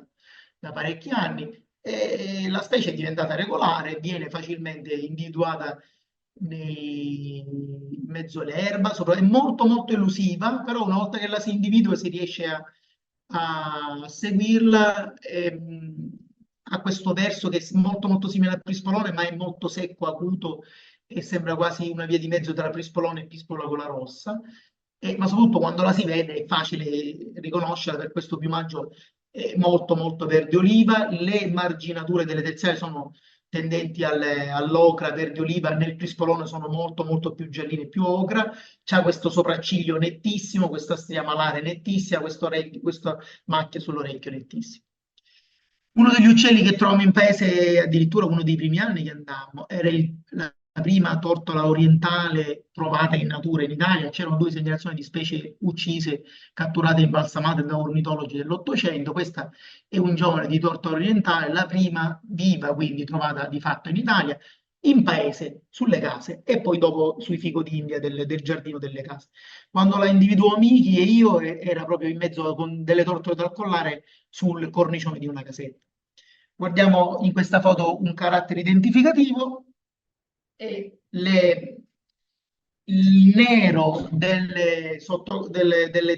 da parecchi anni, e la specie è diventata regolare, viene facilmente individuata in mezzo all'erba, è molto molto elusiva, però una volta che la si individua si riesce a seguirla, ha questo verso che è molto molto simile al prispolone, ma è molto secco, acuto e sembra quasi una via di mezzo tra prispolone e pispola gola rossa. Ma soprattutto quando la si vede è facile riconoscerla per questo piumaggio molto molto verde oliva. Le marginature delle terziarie sono tendenti all'ocra, verde oliva, nel prispolone sono molto molto più gialline, più ocra. C'ha questo sopracciglio nettissimo, questa stria malare nettissima, questa macchia sull'orecchio nettissima. Uno degli uccelli che troviamo in paese, addirittura uno dei primi anni che andammo, era la prima tortola orientale trovata in natura in Italia. C'erano due segnalazioni di specie uccise, catturate e imbalsamate da ornitologi dell'Ottocento. Questa è un giovane di tortola orientale, la prima viva, quindi trovata di fatto in Italia, in paese, sulle case, e poi dopo sui fico d'India del giardino delle case. Quando la individuò Miki e io, era proprio in mezzo con delle tortole dal collare sul cornicione di una casetta. Guardiamo in questa foto un carattere identificativo e il nero delle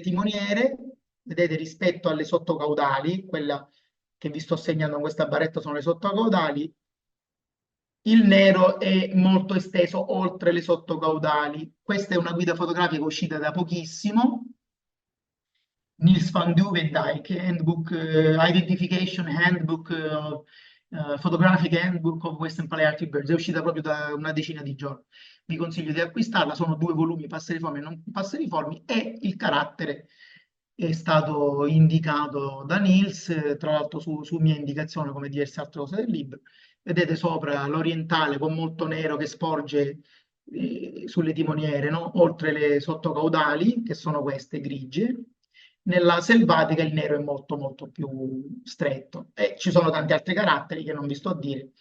timoniere, vedete, rispetto alle sottocaudali, quella che vi sto segnando in questa barretta sono le sottocaudali, il nero è molto esteso oltre le sottocaudali. Questa è una guida fotografica uscita da pochissimo, Niels van Duvendyke, Handbook, Identification Handbook, Photographic Handbook of Western Palearctic Birds, è uscita proprio da una decina di giorni. Vi consiglio di acquistarla, sono due volumi passeriformi e non passeriformi, e il carattere è stato indicato da Niels, tra l'altro su mia indicazione, come diverse altre cose del libro. Vedete sopra l'orientale con molto nero che sporge sulle timoniere, no? Oltre le sottocaudali, che sono queste grigie. Nella selvatica il nero è molto molto più stretto, e ci sono tanti altri caratteri che non vi sto a dire,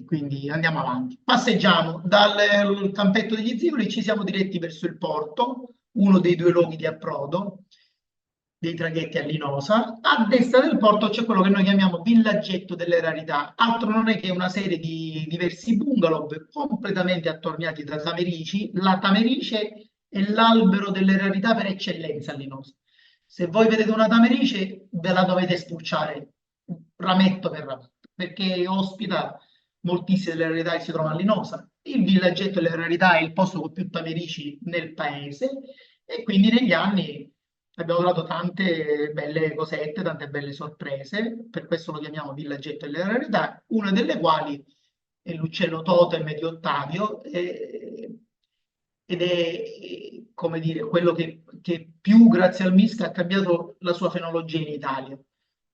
quindi andiamo avanti. Passeggiamo dal campetto degli zigoli, ci siamo diretti verso il porto, uno dei due luoghi di approdo dei traghetti a Linosa. A destra del porto c'è quello che noi chiamiamo villaggetto delle rarità, altro non è che una serie di diversi bungalow completamente attorniati da tamerici. La tamerice è l'albero delle rarità per eccellenza a Linosa. Se voi vedete una tamerice, ve la dovete spulciare rametto per rametto, perché ospita moltissime delle rarità che si trovano a Linosa. Il villaggetto delle rarità è il posto con più tamerici nel paese, e quindi negli anni abbiamo trovato tante belle cosette, tante belle sorprese, per questo lo chiamiamo villaggetto delle rarità, una delle quali è l'uccello totem di Ottavio, ed è, come dire, quello che più, grazie al MISC, ha cambiato la sua fenologia in Italia.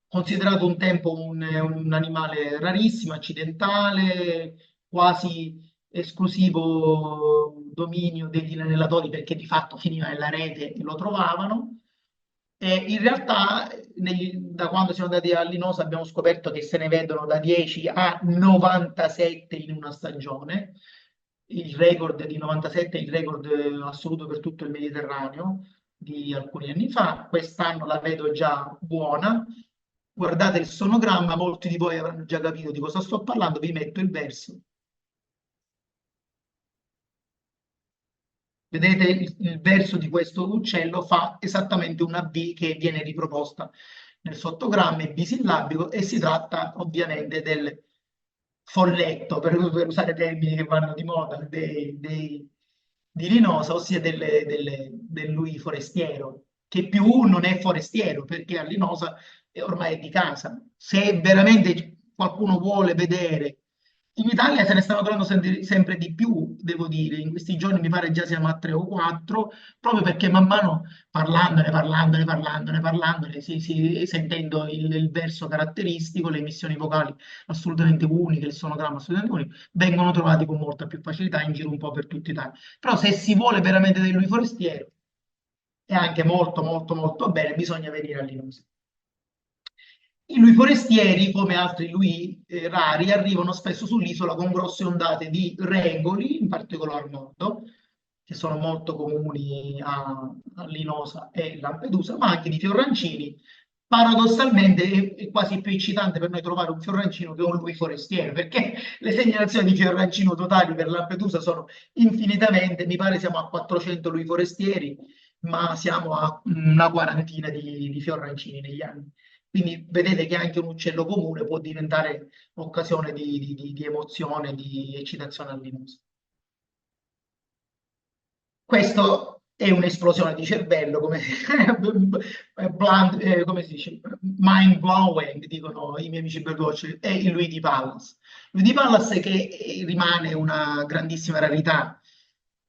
Considerato un tempo un animale rarissimo, accidentale, quasi esclusivo dominio degli inanellatori, perché di fatto finiva nella rete e lo trovavano. E in realtà, da quando siamo andati a Linosa, abbiamo scoperto che se ne vedono da 10 a 97 in una stagione. Il record di 97 è il record assoluto per tutto il Mediterraneo di alcuni anni fa. Quest'anno la vedo già buona. Guardate il sonogramma, molti di voi avranno già capito di cosa sto parlando. Vi metto il verso. Vedete il verso di questo uccello fa esattamente una B che viene riproposta nel sottogramma, è bisillabico, e si tratta ovviamente del folletto, per usare termini che vanno di moda, di Linosa, ossia del lui forestiero, che più non è forestiero, perché a Linosa e ormai è di casa. Se veramente qualcuno vuole vedere, in Italia se ne stanno trovando sempre di più, devo dire. In questi giorni mi pare già siamo a 3 o 4, proprio perché man mano parlandone, sentendo il verso caratteristico, le emissioni vocali assolutamente uniche, il sonogramma assolutamente unico, vengono trovati con molta più facilità in giro un po' per tutta Italia. Però se si vuole veramente del lui forestiero, e anche molto molto molto bene, bisogna venire a Linosa. I lui forestieri, come altri lui rari, arrivano spesso sull'isola con grosse ondate di regoli, in particolar modo, che sono molto comuni a Linosa e Lampedusa, ma anche di fiorrancini. Paradossalmente è quasi più eccitante per noi trovare un fiorrancino che un lui forestiero, perché le segnalazioni di fiorrancino totali per Lampedusa sono infinitamente, mi pare siamo a 400 lui forestieri, ma siamo a una quarantina di fiorrancini negli anni. Quindi vedete che anche un uccello comune può diventare occasione di emozione, di eccitazione all'inizio. Questo è un'esplosione di cervello, come, come si dice, mind blowing, dicono i miei amici belgoci, è il Luigi Pallas. Luigi Pallas che rimane una grandissima rarità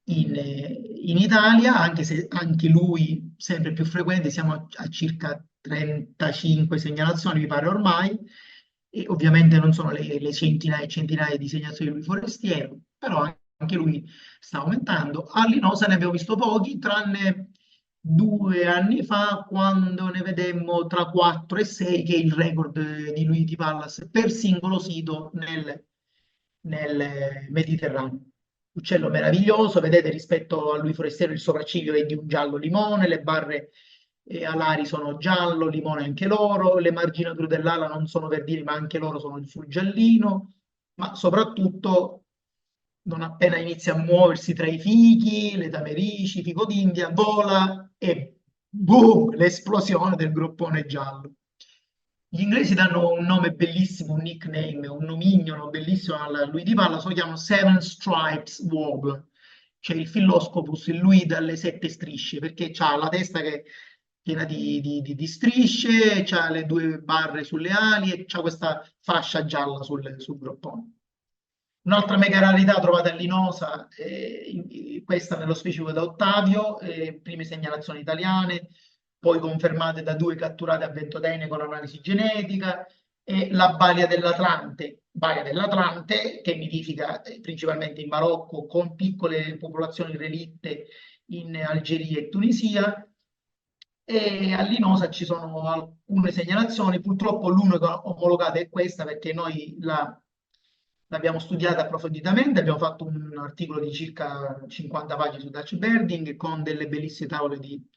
in Italia, anche se anche lui sempre più frequente, siamo a circa 35 segnalazioni, mi pare ormai, e ovviamente non sono le centinaia e centinaia di segnalazioni di lui forestiero, però anche lui sta aumentando. A Linosa ne abbiamo visto pochi, tranne 2 anni fa, quando ne vedemmo tra 4 e 6, che è il record di Luigi Pallas per singolo sito nel Mediterraneo. Uccello meraviglioso, vedete rispetto a lui forestiero il sopracciglio è di un giallo limone, le barre alari sono giallo, limone anche loro, le marginature dell'ala non sono verdini ma anche loro sono sul giallino, ma soprattutto non appena inizia a muoversi tra i fichi, le tamerici, fico d'India, vola e boom, l'esplosione del groppone giallo. Gli inglesi danno un nome bellissimo, un nickname, un nomignolo bellissimo a lui di palla, lo chiamano Seven Stripes Warbler, cioè il Philoscopus, il lui dalle 7 strisce, perché ha la testa che è piena di strisce, ha le 2 barre sulle ali e ha questa fascia gialla sul groppone. Un'altra mega rarità trovata a Linosa, questa nello specifico da Ottavio, prime segnalazioni italiane, poi confermate da 2 catturate a Ventotene con analisi genetica, e la Balia dell'Atlante che nidifica principalmente in Marocco con piccole popolazioni relitte in Algeria e Tunisia. E a Linosa ci sono alcune segnalazioni, purtroppo l'unica omologata è questa perché noi l'abbiamo studiata approfonditamente, abbiamo fatto un articolo di circa 50 pagine su Dutch Birding con delle bellissime tavole di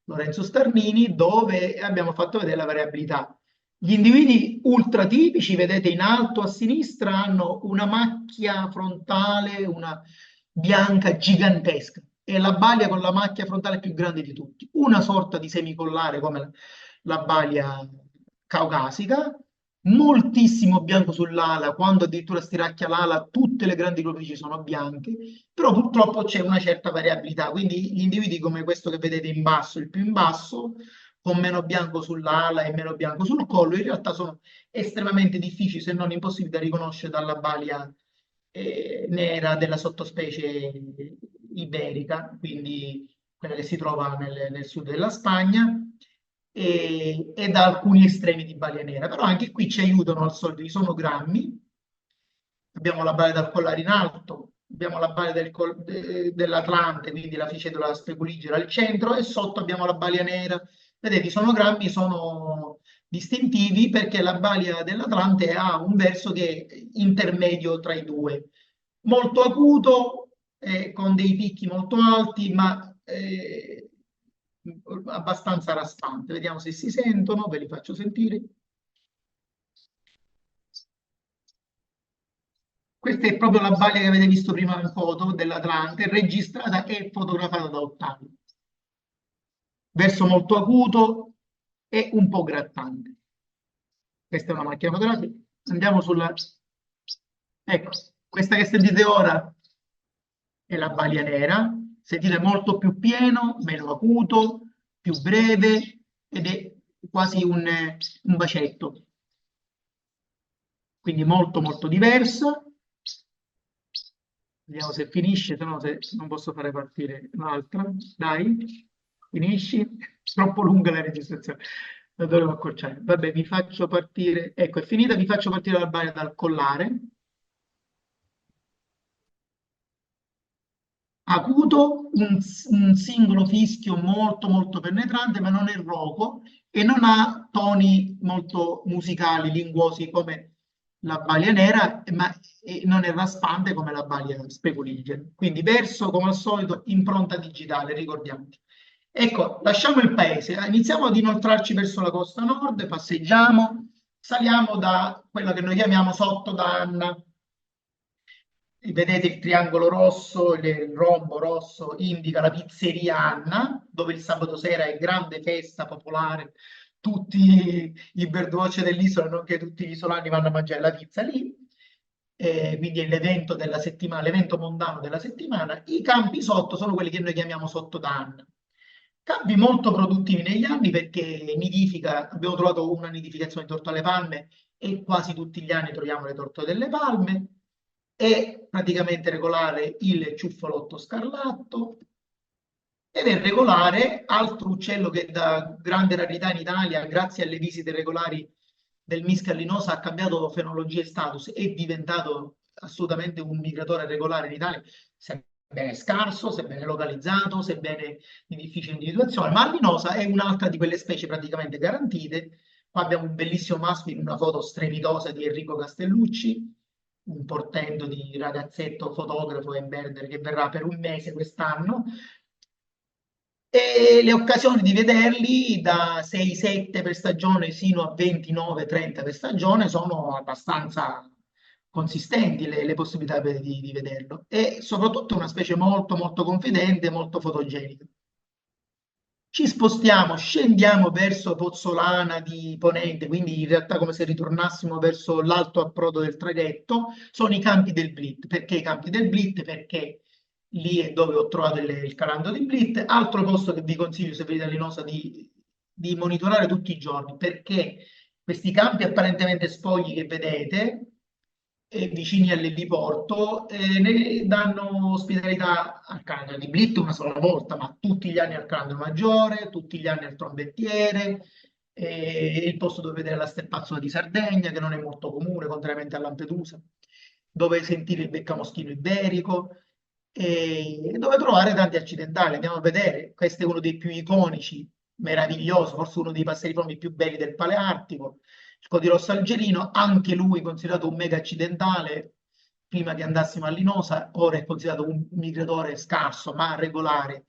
Lorenzo Starnini dove abbiamo fatto vedere la variabilità. Gli individui ultratipici, vedete in alto a sinistra, hanno una macchia frontale, una bianca gigantesca. È la balia con la macchia frontale più grande di tutti. Una sorta di semicollare come la balia caucasica, moltissimo bianco sull'ala, quando addirittura stiracchia l'ala, tutte le grandi globici sono bianche, però purtroppo c'è una certa variabilità, quindi gli individui come questo che vedete in basso, il più in basso, con meno bianco sull'ala e meno bianco sul collo, in realtà sono estremamente difficili, se non impossibili da riconoscere dalla balia nera della sottospecie iberica, quindi quella che si trova nel sud della Spagna, e da alcuni estremi di balia nera. Però anche qui ci aiutano al solito i sonogrammi. Abbiamo la baia dal collare in alto, abbiamo la baia dell'Atlante, quindi la ficedula speculigera al centro, e sotto abbiamo la balia nera. Vedete, i sonogrammi sono distintivi perché la balia dell'Atlante ha un verso che è intermedio tra i due, molto acuto, con dei picchi molto alti, ma abbastanza raspante. Vediamo se si sentono, ve li faccio sentire. Questa è proprio la balia che avete visto prima in foto dell'Atlante, registrata e fotografata da Ottavio. Verso molto acuto e un po' grattante. Questa è una macchina fotografica. Andiamo sulla... Ecco, questa che sentite ora è la balia nera. Sentite molto più pieno, meno acuto, più breve ed è quasi un bacetto, quindi molto molto diverso. Vediamo se finisce, se no se non posso fare partire l'altra. Dai, finisci? Troppo lunga la registrazione. La dovevo accorciare. Vabbè, vi faccio partire. Ecco, è finita, vi faccio partire dal bagno dal collare. Acuto, un singolo fischio molto molto penetrante, ma non è roco e non ha toni molto musicali, linguosi come la balia nera, ma non è raspante come la balia speculigera. Quindi verso, come al solito, impronta digitale, ricordiamoci. Ecco, lasciamo il paese, iniziamo ad inoltrarci verso la costa nord, passeggiamo, saliamo da quella che noi chiamiamo Sottodanna. Vedete il triangolo rosso, il rombo rosso indica la pizzeria Anna, dove il sabato sera è grande festa popolare, tutti i birdwatch dell'isola, nonché tutti gli isolani vanno a mangiare la pizza lì. Quindi è l'evento della settimana, l'evento mondano della settimana. I campi sotto sono quelli che noi chiamiamo sottodanno. Campi molto produttivi negli anni perché nidifica, abbiamo trovato una nidificazione di torto alle palme e quasi tutti gli anni troviamo le tortole delle palme. È praticamente regolare il ciuffolotto scarlatto ed è regolare altro uccello che da grande rarità in Italia, grazie alle visite regolari del Misca allinosa, ha cambiato fenologia e status, è diventato assolutamente un migratore regolare in Italia, sebbene scarso, sebbene localizzato, sebbene di difficile individuazione, ma allinosa è un'altra di quelle specie praticamente garantite. Qua abbiamo un bellissimo maschio in una foto strepitosa di Enrico Castellucci, un portento di ragazzetto fotografo e birder che verrà per un mese quest'anno. E le occasioni di vederli da 6-7 per stagione sino a 29-30 per stagione sono abbastanza consistenti le possibilità di vederlo. E soprattutto è una specie molto molto confidente, molto fotogenica. Ci spostiamo, scendiamo verso Pozzolana di Ponente, quindi in realtà come se ritornassimo verso l'alto approdo del traghetto, sono i campi del Blit. Perché i campi del Blit? Perché lì è dove ho trovato il calando di Blit. Altro posto che vi consiglio se venite a Linosa di monitorare tutti i giorni, perché questi campi apparentemente spogli che vedete vicini all'eliporto, ne danno ospitalità al Calandro di Blit una sola volta, ma tutti gli anni al Calandro Maggiore, tutti gli anni al Trombettiere, il posto dove vedere la Steppazzola di Sardegna, che non è molto comune, contrariamente a Lampedusa, dove sentire il beccamoschino iberico, e dove trovare tanti accidentali. Andiamo a vedere, questo è uno dei più iconici, meraviglioso, forse uno dei passeriformi più belli del Paleartico, il codirosso algerino, anche lui considerato un mega accidentale prima che andassimo a Linosa, ora è considerato un migratore scarso ma regolare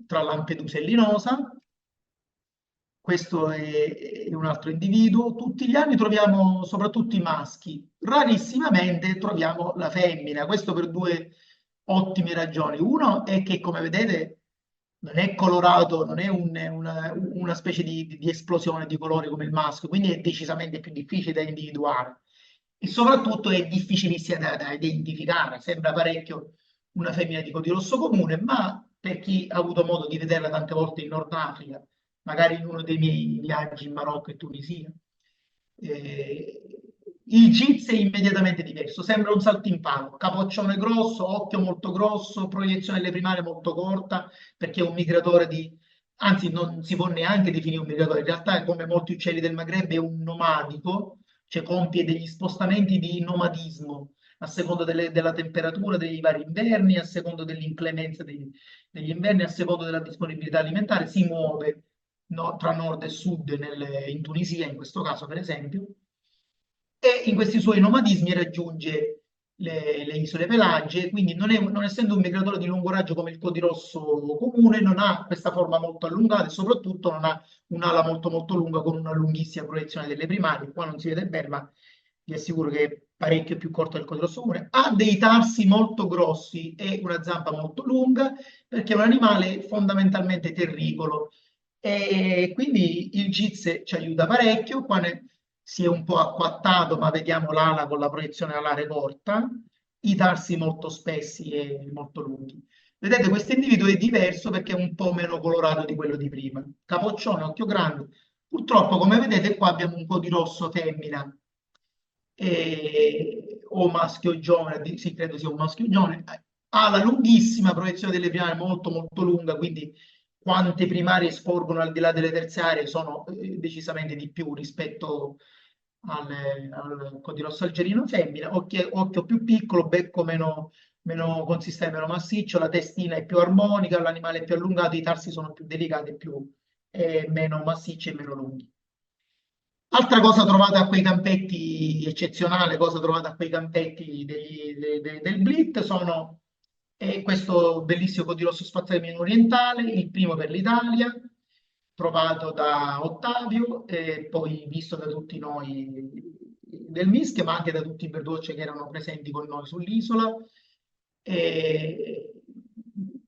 tra Lampedusa e Linosa. Questo è un altro individuo. Tutti gli anni troviamo soprattutto i maschi, rarissimamente troviamo la femmina, questo per due ottime ragioni. Uno è che, come vedete, non è colorato, non è una specie di esplosione di colore come il maschio, quindi è decisamente più difficile da individuare e soprattutto è difficilissima da identificare. Sembra parecchio una femmina di codirosso comune, ma per chi ha avuto modo di vederla tante volte in Nord Africa, magari in uno dei miei viaggi in Marocco e Tunisia, eh, il giz è immediatamente diverso, sembra un saltimpano, capoccione grosso, occhio molto grosso, proiezione delle primarie molto corta, perché è un migratore anzi non si può neanche definire un migratore, in realtà come molti uccelli del Maghreb è un nomadico, cioè compie degli spostamenti di nomadismo a seconda della temperatura dei vari inverni, a seconda dell'inclemenza degli inverni, a seconda della disponibilità alimentare, si muove tra nord e sud in Tunisia, in questo caso per esempio, e in questi suoi nomadismi raggiunge le isole Pelagie, quindi non essendo un migratore di lungo raggio come il codirosso comune, non ha questa forma molto allungata e soprattutto non ha un'ala molto molto lunga con una lunghissima proiezione delle primarie. Qua non si vede bene, ma vi assicuro che è parecchio più corto del codirosso comune. Ha dei tarsi molto grossi e una zampa molto lunga perché è un animale fondamentalmente terricolo e quindi il GIZ ci aiuta parecchio. Qua si è un po' acquattato, ma vediamo l'ala con la proiezione alare corta, i tarsi molto spessi e molto lunghi. Vedete, questo individuo è diverso perché è un po' meno colorato di quello di prima. Capoccione, occhio grande, Purtroppo, come vedete, qua abbiamo un po' di rosso femmina o maschio giovane, sì, credo sia un maschio giovane, ha la lunghissima proiezione delle primarie, molto molto lunga, quindi quante primarie sporgono al di là delle terziarie sono decisamente di più rispetto al codirosso algerino femmina, occhio più piccolo, becco meno consistente, meno massiccio, la testina è più armonica, l'animale è più allungato, i tarsi sono più delicati e meno massicci e meno lunghi. Altra cosa trovata a quei campetti, eccezionale cosa trovata a quei campetti del Blit, sono questo bellissimo codirosso spazzacamino orientale, il primo per l'Italia, trovato da Ottavio e poi visto da tutti noi del Mischia, ma anche da tutti i birdwatcher che erano presenti con noi sull'isola. E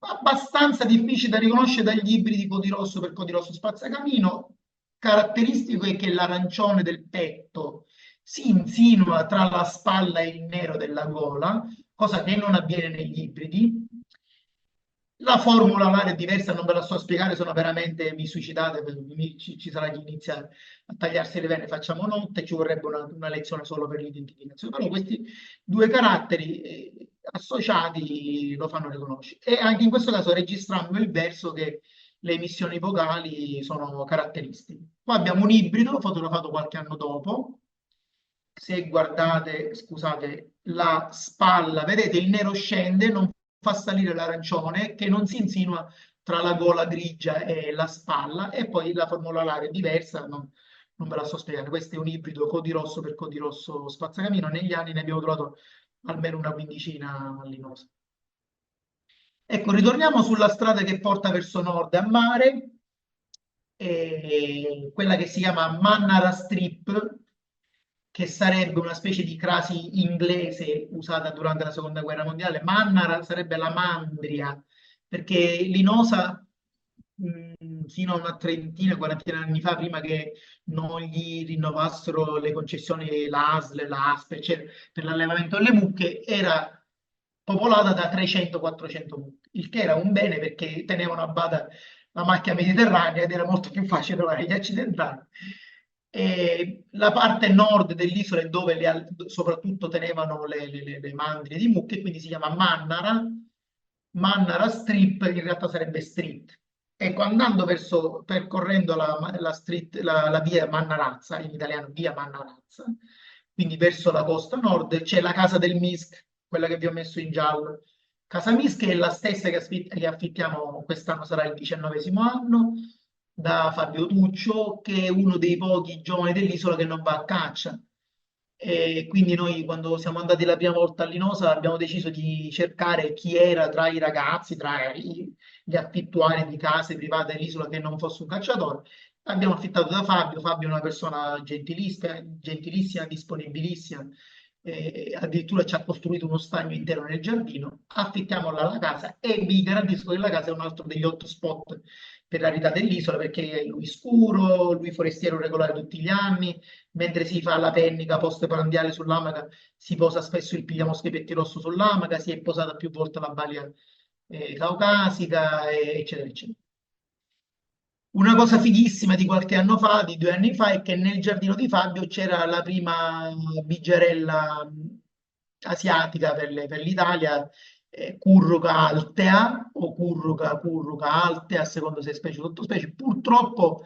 abbastanza difficile da riconoscere dagli ibridi codirosso per codirosso spazzacamino. Caratteristico è che l'arancione del petto si insinua tra la spalla e il nero della gola, cosa che non avviene negli ibridi. La formula alaria è diversa, non ve la sto a spiegare, sono veramente vi suicidate, ci sarà chi inizia a tagliarsi le vene, facciamo notte, ci vorrebbe una lezione solo per l'identificazione, però questi due caratteri associati lo fanno riconoscere. E anche in questo caso registriamo il verso che le emissioni vocali sono caratteristiche. Qua abbiamo un ibrido fotografato qualche anno dopo. Se guardate, scusate, la spalla, vedete il nero scende, non fa salire l'arancione che non si insinua tra la gola grigia e la spalla e poi la formula alaria è diversa, non ve la so spiegare. Questo è un ibrido codirosso per codirosso spazzacamino. Negli anni ne abbiamo trovato almeno una quindicina a Linosa. Ecco, ritorniamo sulla strada che porta verso nord a mare, quella che si chiama Mannara Strip, che sarebbe una specie di crasi inglese usata durante la seconda guerra mondiale. Mannara sarebbe la mandria, perché Linosa, fino a una trentina, quarantina anni fa, prima che non gli rinnovassero le concessioni, la ASL, la ASP, eccetera, per l'allevamento delle mucche, era popolata da 300-400 mucche, il che era un bene perché tenevano a bada la macchia mediterranea ed era molto più facile trovare gli accidentali. E la parte nord dell'isola è dove soprattutto tenevano le mandrie di mucche, quindi si chiama Mannara. Mannara Strip in realtà sarebbe street. Ecco, andando verso, percorrendo la via Mannarazza, in italiano via Mannarazza, quindi verso la costa nord, c'è la casa del Misk, quella che vi ho messo in giallo. Casa Misk è la stessa che affittiamo quest'anno, sarà il 19° anno, da Fabio Tuccio, che è uno dei pochi giovani dell'isola che non va a caccia. E quindi noi quando siamo andati la prima volta a Linosa abbiamo deciso di cercare chi era tra i ragazzi, gli affittuari di case private dell'isola che non fosse un cacciatore. Abbiamo affittato da Fabio, Fabio è una persona gentilissima, gentilissima, disponibilissima, addirittura ci ha costruito uno stagno intero nel giardino. Affittiamo la casa e vi garantisco che la casa è un altro degli hotspot per la vita dell'isola perché lui scuro, lui forestiero regolare tutti gli anni, mentre si fa la pennica post-prandiale sull'amaca, si posa spesso il pigliamosche pettirosso sull'amaca, si è posata più volte la balia caucasica, eccetera, eccetera. Una cosa fighissima di qualche anno fa, di 2 anni fa, è che nel giardino di Fabio c'era la prima bigerella asiatica per l'Italia, Curruca altea o Curruca altea, a seconda se è specie o sottospecie. Purtroppo,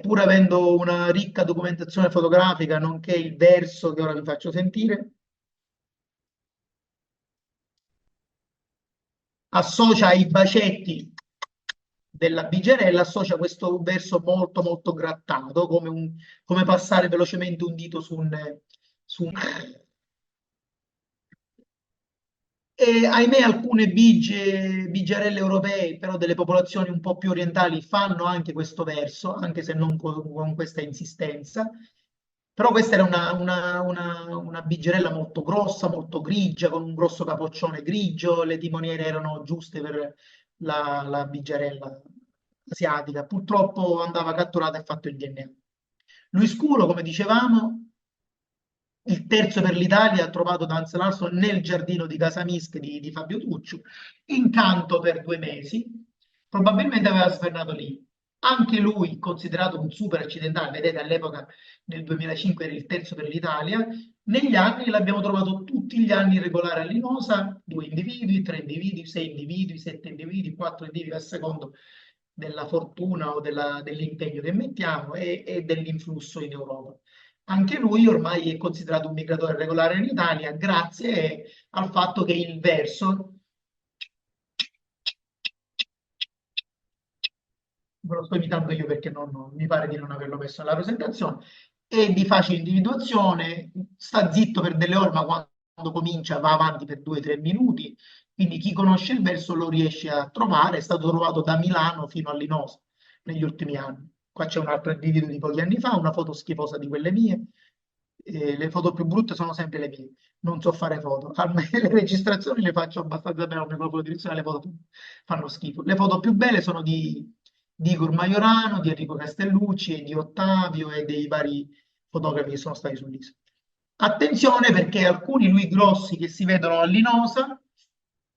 pur avendo una ricca documentazione fotografica, nonché il verso che ora vi faccio sentire, associa ai bacetti della bigerella, associa questo verso molto molto grattato, come passare velocemente un dito su un. E ahimè alcune bigerelle europee, però delle popolazioni un po' più orientali, fanno anche questo verso, anche se non con questa insistenza. Però questa era una bigerella molto grossa, molto grigia, con un grosso capoccione grigio, le timoniere erano giuste per la bigerella asiatica. Purtroppo andava catturata e fatto il DNA. Lui scuro, come dicevamo, il terzo per l'Italia, trovato da Hans Larsson nel giardino di Casa Misch di Fabio Tuccio, incanto per 2 mesi, probabilmente aveva svernato lì. Anche lui considerato un super accidentale, vedete all'epoca nel 2005 era il terzo per l'Italia, negli anni l'abbiamo trovato tutti gli anni regolare a Linosa, 2 individui, 3 individui, 6 individui, 7 individui, 4 individui a secondo della fortuna o dell'impegno che mettiamo e dell'influsso in Europa. Anche lui ormai è considerato un migratore regolare in Italia grazie al fatto che il verso, ve lo sto imitando io perché mi pare di non averlo messo nella presentazione, è di facile individuazione, sta zitto per delle ore, ma quando comincia va avanti per 2 o 3 minuti, quindi chi conosce il verso lo riesce a trovare, è stato trovato da Milano fino a Linosa negli ultimi anni. Qua c'è un altro individuo di pochi anni fa, una foto schifosa di quelle mie, le foto più brutte sono sempre le mie, non so fare foto, a me le registrazioni le faccio abbastanza bene, ho un microfono di direzione, le foto fanno schifo. Le foto più belle sono di Igor Majorano, di Enrico Castellucci e di Ottavio e dei vari fotografi che sono stati sull'isola. Attenzione perché alcuni lui grossi che si vedono a Linosa,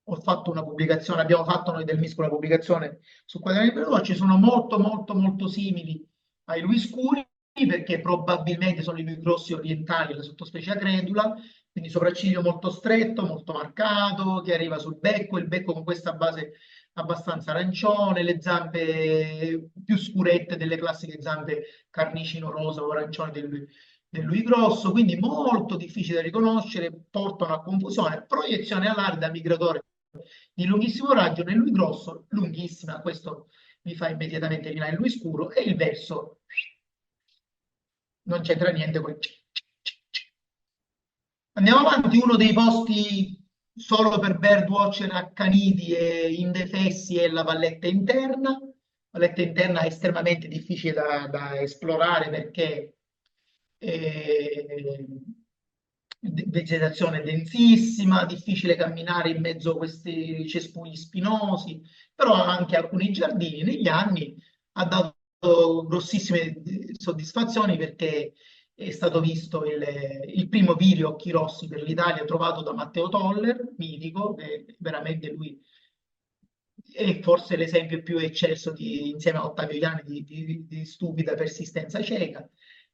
ho fatto una pubblicazione, abbiamo fatto noi del MISCO una pubblicazione su Quaderni Veloci, sono molto molto molto simili ai lui scuri perché probabilmente sono i lui grossi orientali, la sottospecie acredula, quindi sopracciglio molto stretto, molto marcato, che arriva sul becco, il becco con questa base abbastanza arancione, le zampe più scurette delle classiche zampe carnicino rosa o arancione del Lui Grosso, quindi molto difficile da riconoscere, portano a confusione. Proiezione alarda migratore di lunghissimo raggio nel Lui Grosso, lunghissima, questo mi fa immediatamente venire il Lui Scuro, e il verso non c'entra niente con... Andiamo avanti, uno dei posti solo per birdwatcher accaniti e indefessi è la valletta interna. La valletta interna è estremamente difficile da esplorare perché vegetazione densissima, difficile camminare in mezzo a questi cespugli spinosi, però anche alcuni giardini negli anni ha dato grossissime soddisfazioni perché è stato visto il primo Virio Occhi Rossi per l'Italia trovato da Matteo Toller, mitico, che veramente lui è forse l'esempio più eccelso insieme a Ottavio Iani di stupida persistenza cieca.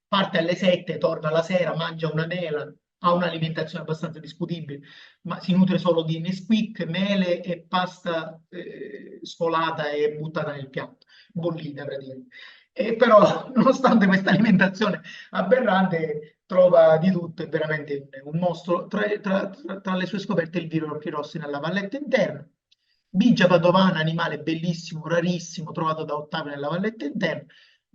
Parte alle 7, torna alla sera, mangia una mela, ha un'alimentazione abbastanza discutibile, ma si nutre solo di Nesquik, mele e pasta scolata e buttata nel piatto, bollita praticamente. E però, nonostante questa alimentazione aberrante, trova di tutto, è veramente un mostro. Tra le sue scoperte il Viro Occhi Rossi nella valletta interna. Bigia padovana, animale bellissimo, rarissimo, trovato da Ottavio nella valletta interna.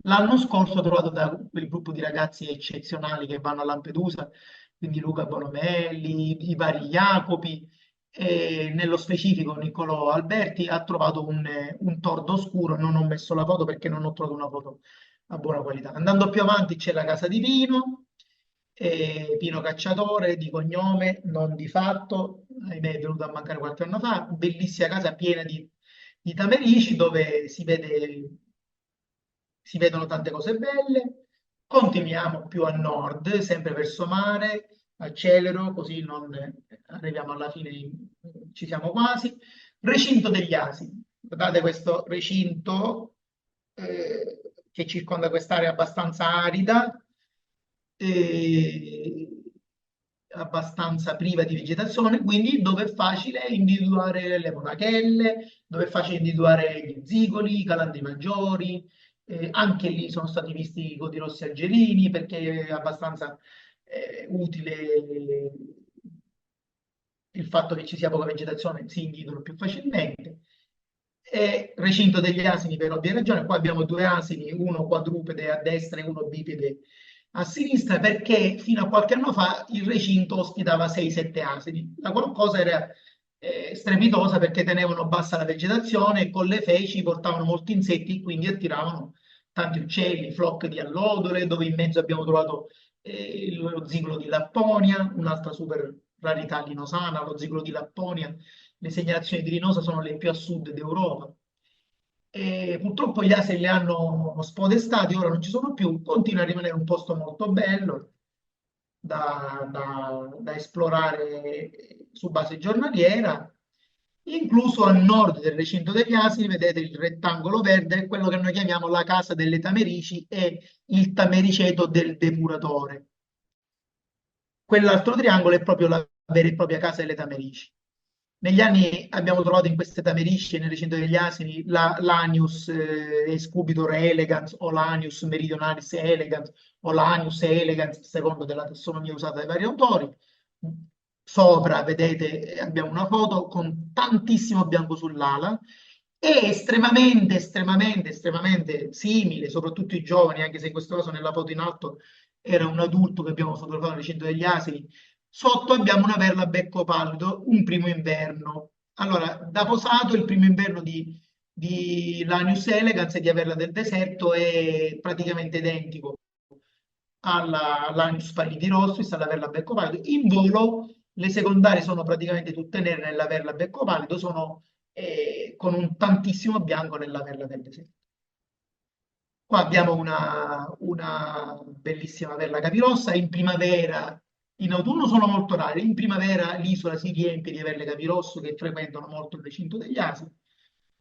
L'anno scorso trovato da quel gruppo di ragazzi eccezionali che vanno a Lampedusa, quindi Luca Bonomelli, i vari Jacopi, e nello specifico Niccolò Alberti ha trovato un tordo scuro, non ho messo la foto perché non ho trovato una foto a buona qualità. Andando più avanti c'è la casa di Pino, Pino Cacciatore di cognome, non di fatto, ahimè è venuto a mancare qualche anno fa, bellissima casa piena di tamerici dove si vedono tante cose belle. Continuiamo più a nord, sempre verso mare, accelero, così non arriviamo alla fine, ci siamo quasi. Recinto degli Asini. Guardate questo recinto che circonda quest'area abbastanza arida, eh, abbastanza priva di vegetazione, quindi dove è facile individuare le monachelle, dove è facile individuare gli zigoli, i calandri maggiori, anche lì sono stati visti i coti rossi algerini perché è abbastanza utile il fatto che ci sia poca vegetazione, si individuano più facilmente. E recinto degli asini per ovvie ragioni, qua abbiamo 2 asini, uno quadrupede a destra e uno bipede a sinistra, perché fino a qualche anno fa il recinto ospitava 6-7 asini. La qualcosa era strepitosa perché tenevano bassa la vegetazione e con le feci portavano molti insetti, quindi attiravano tanti uccelli, flock di allodole, dove in mezzo abbiamo trovato lo zigolo di Lapponia, un'altra super rarità linosana, lo zigolo di Lapponia. Le segnalazioni di Rinosa sono le più a sud d'Europa. E purtroppo gli asini le hanno spodestati, ora non ci sono più, continua a rimanere un posto molto bello da esplorare su base giornaliera. Incluso a nord del recinto degli asini, vedete il rettangolo verde, è quello che noi chiamiamo la casa delle tamerici e il tamericeto del depuratore. Quell'altro triangolo è proprio la vera e propria casa delle tamerici. Negli anni abbiamo trovato in queste tamerici, nel recinto degli asini, l'Anius Scubitor elegans o l'Anius meridionalis elegans o l'Anius elegans, a secondo della tassonomia usata dai vari autori. Sopra, vedete, abbiamo una foto con tantissimo bianco sull'ala e estremamente simile, soprattutto i giovani, anche se in questo caso nella foto in alto era un adulto che abbiamo fotografato nel recinto degli asini. Sotto abbiamo una perla a becco pallido, un primo inverno. Allora, da posato, il primo inverno di Lanius elegans e di Averla del Deserto è praticamente identico all'Agnus pallidirossis, alla Verla a becco pallido. In volo le secondarie sono praticamente tutte nere nella Verla a becco pallido, sono con un tantissimo bianco nella Verla del Deserto. Qua abbiamo una bellissima perla capirossa, in primavera, in autunno sono molto rare, in primavera l'isola si riempie di perle capirosso che frequentano molto il recinto degli Asi.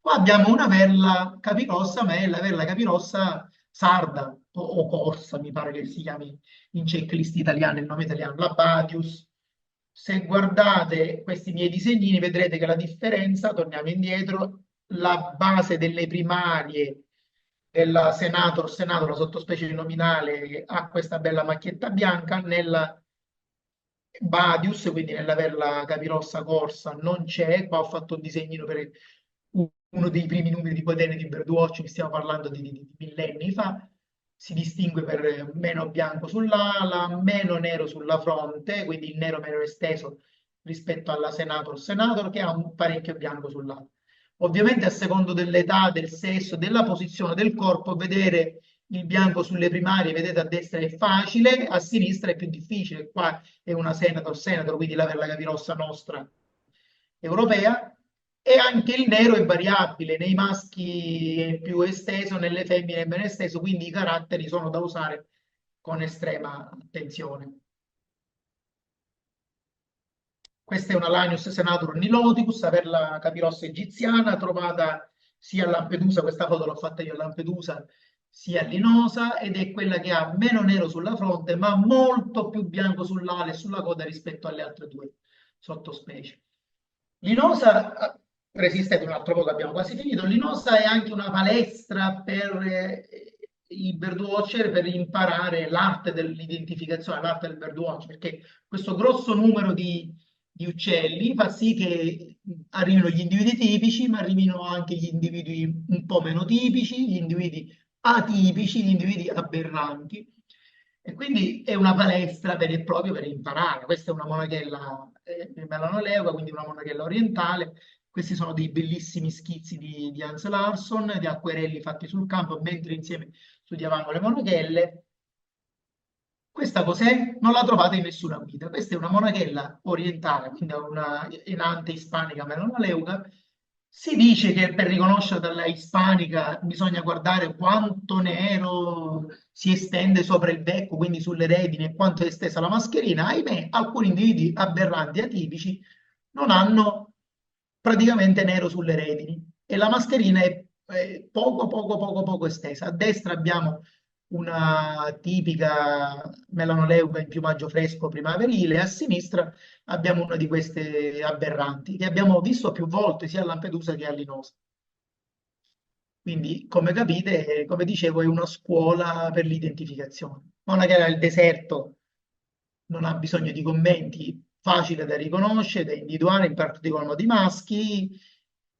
Qua abbiamo una perla capirossa, ma è la perla capirossa sarda o corsa, mi pare che si chiami in checklist italiana il nome italiano, la Badius. Se guardate questi miei disegnini vedrete che la differenza, torniamo indietro, la base delle primarie della Senator, la sottospecie nominale, ha questa bella macchietta bianca, nella Badius, quindi nella perla capirossa corsa, non c'è. Qua ho fatto un disegnino per uno dei primi numeri di quaderni di Birdwatching, stiamo parlando di millenni fa. Si distingue per meno bianco sull'ala, meno nero sulla fronte, quindi il nero meno esteso rispetto alla Senator, che ha un parecchio bianco sull'ala. Ovviamente a secondo dell'età, del sesso, della posizione del corpo, vedere il bianco sulle primarie, vedete a destra è facile, a sinistra è più difficile. Qua è una Senator, quindi la perla capirossa nostra europea, e anche il nero è variabile, nei maschi è più esteso, nelle femmine è meno esteso, quindi i caratteri sono da usare con estrema attenzione. Questa è una Lanius senator niloticus, perla capirossa egiziana, trovata sia a Lampedusa, questa foto l'ho fatta io a Lampedusa, sia a Linosa, ed è quella che ha meno nero sulla fronte, ma molto più bianco sull'ala e sulla coda rispetto alle altre due sottospecie. Linosa, resistete un altro po' che abbiamo quasi finito, Linosa è anche una palestra per i birdwatcher per imparare l'arte dell'identificazione, l'arte del birdwatch, perché questo grosso numero di uccelli fa sì che arrivino gli individui tipici, ma arrivino anche gli individui un po' meno tipici, gli individui atipici, gli individui aberranti. E quindi è una palestra vera e propria per imparare. Questa è una monachella melanoleuca, quindi una monachella orientale. Questi sono dei bellissimi schizzi di Hans Larsson, di acquerelli fatti sul campo, mentre insieme studiavamo le monachelle. Questa cos'è? Non la trovate in nessuna guida. Questa è una monachella orientale, quindi una enante ispanica melanoleuca. Si dice che per riconoscerla dalla ispanica bisogna guardare quanto nero si estende sopra il becco, quindi sulle redini, e quanto è estesa la mascherina. Ahimè, alcuni individui aberranti atipici non hanno praticamente nero sulle redini e la mascherina è poco estesa. A destra abbiamo una tipica melanoleuca in piumaggio fresco primaverile, a sinistra abbiamo una di queste aberranti che abbiamo visto più volte sia a Lampedusa che a Linosa. Quindi, come capite, come dicevo, è una scuola per l'identificazione. Una che era il deserto non ha bisogno di commenti, facile da riconoscere, da individuare, in particolar modo i maschi.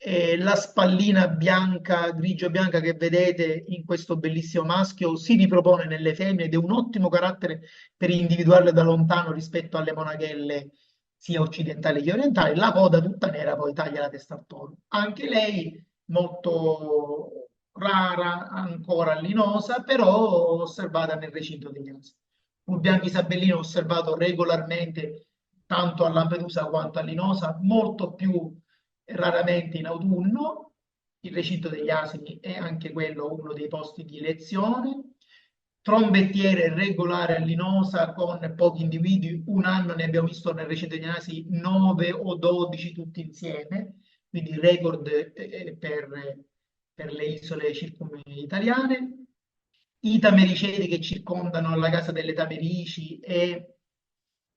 E la spallina bianca, grigio-bianca che vedete in questo bellissimo maschio si ripropone nelle femmine ed è un ottimo carattere per individuarle da lontano rispetto alle monachelle sia occidentali che orientali. La coda tutta nera poi taglia la testa al toro. Anche lei molto rara, ancora linosa, però osservata nel recinto degli Asi. Un bianco isabellino osservato regolarmente tanto a Lampedusa quanto a Linosa, molto più raramente in autunno. Il recinto degli asini è anche quello uno dei posti di lezione. Trombettiere regolare a Linosa con pochi individui, un anno ne abbiamo visto nel recinto degli asini 9 o 12 tutti insieme, quindi record per le isole circumitaliane. I tamericeti che circondano la casa delle Tamerici e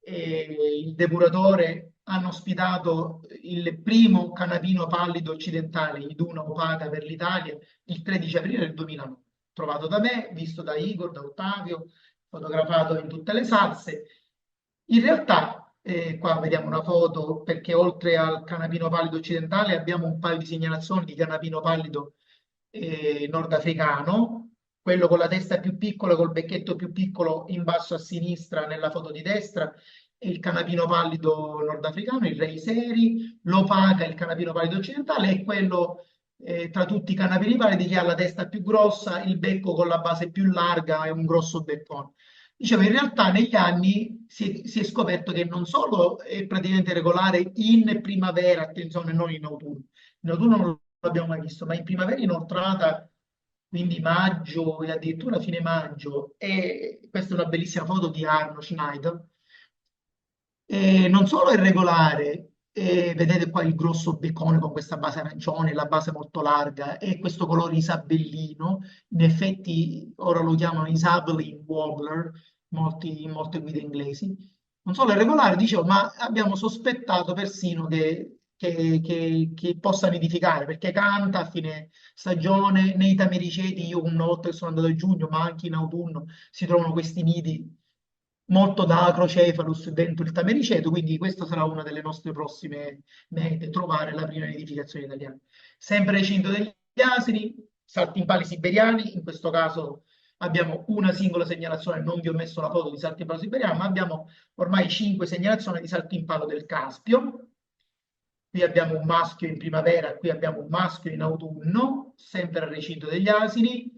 il depuratore hanno ospitato il primo canapino pallido occidentale, Iduna opaca per l'Italia, il 13 aprile del 2009, trovato da me, visto da Igor, da Ottavio, fotografato in tutte le salse. In realtà, qua vediamo una foto perché oltre al canapino pallido occidentale abbiamo un paio di segnalazioni di canapino pallido nordafricano, quello con la testa più piccola, col becchetto più piccolo in basso a sinistra nella foto di destra, è il canapino pallido nordafricano, il Rei Seri, l'opaca, il canapino pallido occidentale, e quello tra tutti i canapini pallidi che ha la testa più grossa, il becco con la base più larga e un grosso beccone. Dicevo, in realtà negli anni si è scoperto che non solo è praticamente regolare in primavera, attenzione, non in autunno. In autunno non l'abbiamo mai visto, ma in primavera inoltrata, quindi maggio e addirittura fine maggio, e questa è una bellissima foto di Arno Schneider, e non solo è regolare, vedete qua il grosso beccone con questa base arancione, la base molto larga e questo colore isabellino, in effetti ora lo chiamano Isabelline Warbler, in molte guide inglesi. Non solo è regolare, dicevo, ma abbiamo sospettato persino che possa nidificare, perché canta a fine stagione, nei tamericeti, io una volta che sono andato a giugno, ma anche in autunno, si trovano questi nidi molto da Acrocephalus dentro il tamericeto, quindi questa sarà una delle nostre prossime mete, trovare la prima nidificazione italiana. Sempre recinto degli asini, saltimpali siberiani, in questo caso abbiamo una singola segnalazione, non vi ho messo la foto di saltimpalo siberiano, ma abbiamo ormai 5 segnalazioni di saltimpalo del Caspio. Qui abbiamo un maschio in primavera, qui abbiamo un maschio in autunno, sempre al recinto degli asini,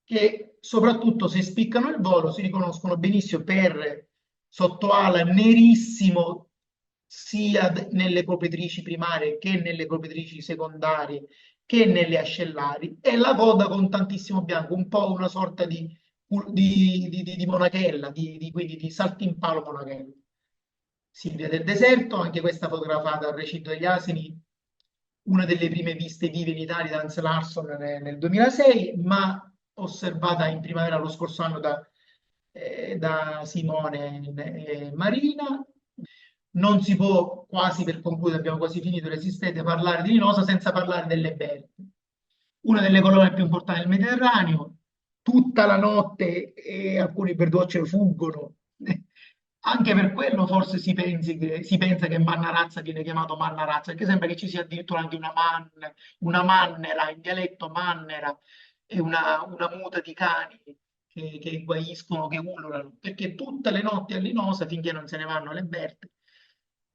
che soprattutto se spiccano il volo si riconoscono benissimo per sottoala nerissimo sia nelle copritrici primarie che nelle copritrici secondarie che nelle ascellari, e la coda con tantissimo bianco, un po' una sorta di monachella, quindi di saltimpalo monachella. Silvia del Deserto, anche questa fotografata al recinto degli asini, una delle prime viste vive in Italia da Hans Larsson nel 2006, ma osservata in primavera lo scorso anno da Simone e Marina. Non si può, quasi per concludere, abbiamo quasi finito l'esistente, parlare di Linosa senza parlare delle Berti, una delle colonie più importanti del Mediterraneo. Tutta la notte alcuni birdwatcher fuggono. Anche per quello forse si pensa che Mannarazza viene chiamato Mannarazza, perché sembra che ci sia addirittura anche una mannera, in dialetto mannera, e una muta di cani che guaiscono, che ululano, perché tutte le notti a Linosa, finché non se ne vanno le Berti,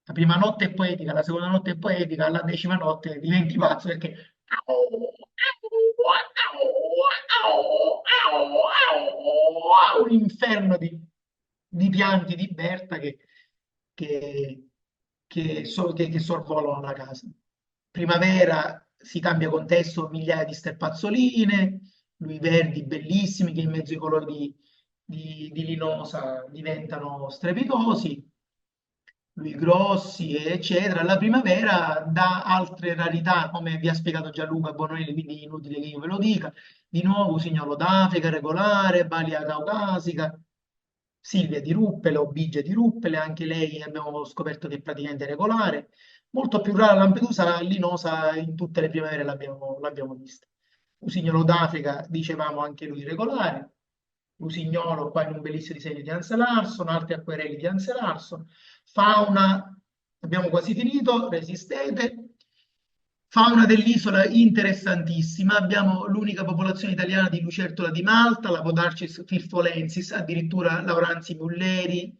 la prima notte è poetica, la seconda notte è poetica, la decima notte diventi pazzo perché un inferno di pianti di Berta che, che sorvolano la casa. Primavera si cambia contesto, migliaia di sterpazzoline, lui verdi bellissimi che in mezzo ai colori di linosa diventano strepitosi, lui grossi, eccetera. La primavera dà altre rarità, come vi ha spiegato Gianluca Bonelli, quindi inutile che io ve lo dica. Di nuovo Usignolo d'Africa regolare, Balia caucasica, Silvia di Ruppele, Obigia di Ruppele, anche lei abbiamo scoperto che è praticamente regolare. Molto più rara Lampedusa, linosa in tutte le primavere l'abbiamo vista. Usignolo d'Africa, dicevamo anche lui regolare. Usignolo qua in un bellissimo disegno di Hans Larsson, altri acquerelli di Hans Larsson. Fauna, abbiamo quasi finito, resistete. Fauna dell'isola interessantissima, abbiamo l'unica popolazione italiana di lucertola di Malta, la Podarcis firfolensis, addirittura Lauranzi mulleri,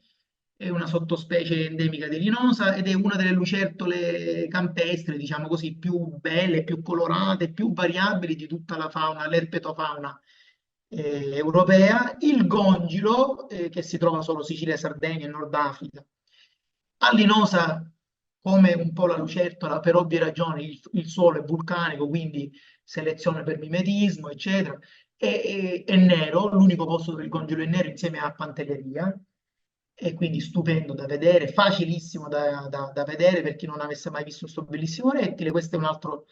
è una sottospecie endemica di Linosa ed è una delle lucertole campestri, diciamo così, più belle, più colorate, più variabili di tutta la fauna, l'erpetofauna europea. Il gongilo, che si trova solo Sicilia, Sardegna e Nord Africa. A Linosa, come un po' la lucertola, per ovvie ragioni, il suolo è vulcanico, quindi selezione per mimetismo, eccetera. È nero, l'unico posto dove il gongilo è nero insieme a Pantelleria. e quindi stupendo da vedere, facilissimo da vedere per chi non avesse mai visto questo bellissimo rettile. Questo è un altro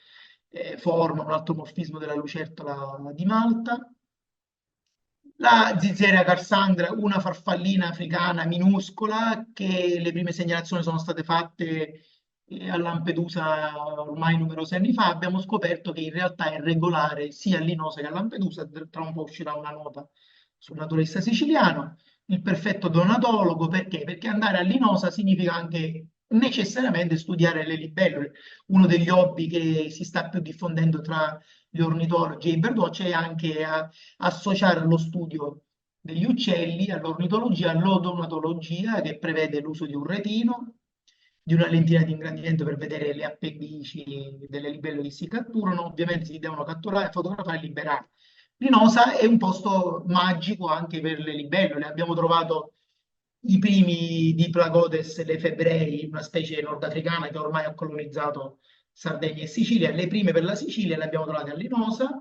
forma, un altro morfismo della lucertola di Malta. La Zizzeria carsandra, una farfallina africana minuscola che le prime segnalazioni sono state fatte a Lampedusa ormai numerosi anni fa. Abbiamo scoperto che in realtà è regolare sia a Linosa che a Lampedusa. Tra un po' uscirà una nota sul naturalista siciliano. Il perfetto donatologo perché? Perché andare a Linosa significa anche necessariamente studiare le libellule, uno degli hobby che si sta più diffondendo tra gli ornitologi e i birdwatch è anche associare allo studio degli uccelli, all'ornitologia, all'odontologia, che prevede l'uso di un retino, di una lentina di ingrandimento per vedere le appendici delle libellule che si catturano. Ovviamente si devono catturare, fotografare e liberare. Linosa è un posto magico anche per le libellule. Abbiamo trovato i primi Diplacodes lefebrei, una specie nordafricana che ormai ha colonizzato Sardegna e Sicilia. Le prime per la Sicilia le abbiamo trovate a Linosa.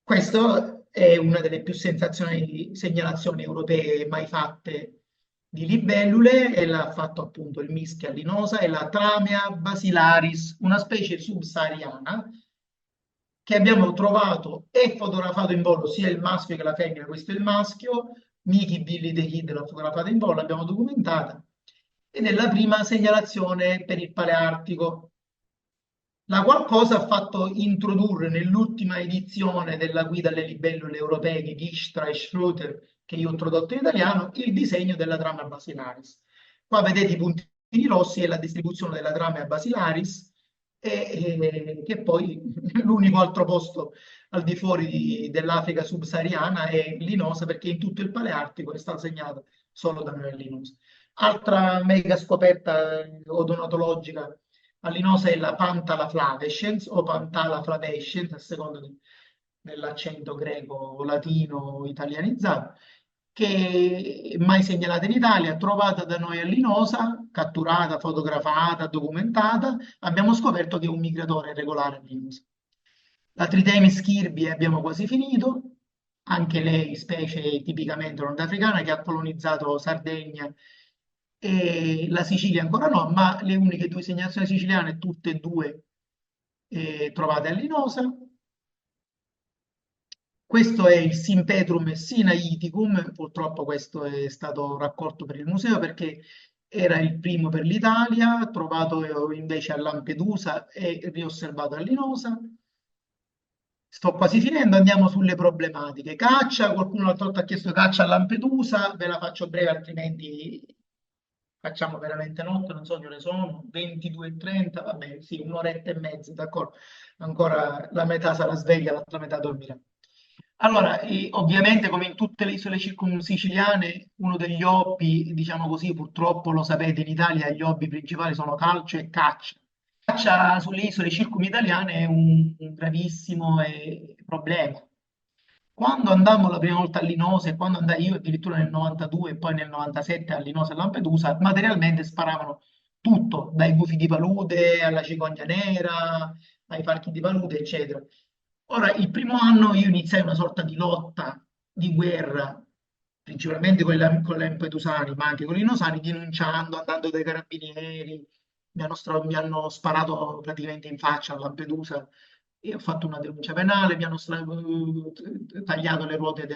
Questa è una delle più sensazionali segnalazioni europee mai fatte di libellule e l'ha fatto appunto il Mischia linosa e la Tramea basilaris, una specie subsahariana che abbiamo trovato e fotografato in volo sia il maschio che la femmina, questo è il maschio, Miki Billy the Kid l'ha fotografata in volo, l'abbiamo documentata ed è la prima segnalazione per il Paleartico. La qualcosa ha fatto introdurre nell'ultima edizione della guida alle libellule europee di Dijkstra e Schröter, che io ho tradotto in italiano, il disegno della trama basilaris. Qua vedete i puntini rossi e la distribuzione della trama basilaris, che poi l'unico altro posto al di fuori dell'Africa subsahariana è Linosa, perché in tutto il Paleartico è stata segnata solo da noi a Linosa. Altra mega scoperta odontologica all'inosa è la Pantala flavescens o Pantala flavescens, a seconda dell'accento greco o latino italianizzato, che è mai segnalata in Italia, trovata da noi all'Inosa, catturata, fotografata, documentata. Abbiamo scoperto che è un migratore regolare all'Inosa. La Tritemis kirby abbiamo quasi finito, anche lei specie tipicamente nordafricana che ha colonizzato Sardegna e la Sicilia ancora no, ma le uniche due segnalazioni siciliane, tutte e due trovate a Linosa. Questo è il Simpetrum Sinaiticum, purtroppo questo è stato raccolto per il museo perché era il primo per l'Italia, trovato invece a Lampedusa e riosservato a Linosa. Sto quasi finendo, andiamo sulle problematiche. Caccia, qualcuno l'altra volta ha chiesto caccia a Lampedusa, ve la faccio breve, altrimenti facciamo veramente notte, non so che ore sono, 22:30, va bene, sì, un'oretta e mezza, d'accordo. Ancora la metà sarà sveglia, l'altra metà dormirà. Allora, ovviamente come in tutte le isole circumsiciliane, uno degli hobby, diciamo così, purtroppo lo sapete, in Italia gli hobby principali sono calcio e caccia. Caccia sulle isole circumitaliane è un gravissimo problema. Quando andammo la prima volta a Linosa e quando andai io addirittura nel 92 e poi nel 97 a Linosa e Lampedusa, materialmente sparavano tutto, dai gufi di palude alla cicogna nera, ai falchi di palude, eccetera. Ora, il primo anno io iniziai una sorta di lotta, di guerra, principalmente con i lampedusani, ma anche con i linosani, denunciando, andando dai carabinieri, mi hanno sparato praticamente in faccia a Lampedusa. Io ho fatto una denuncia penale, mi hanno tagliato le ruote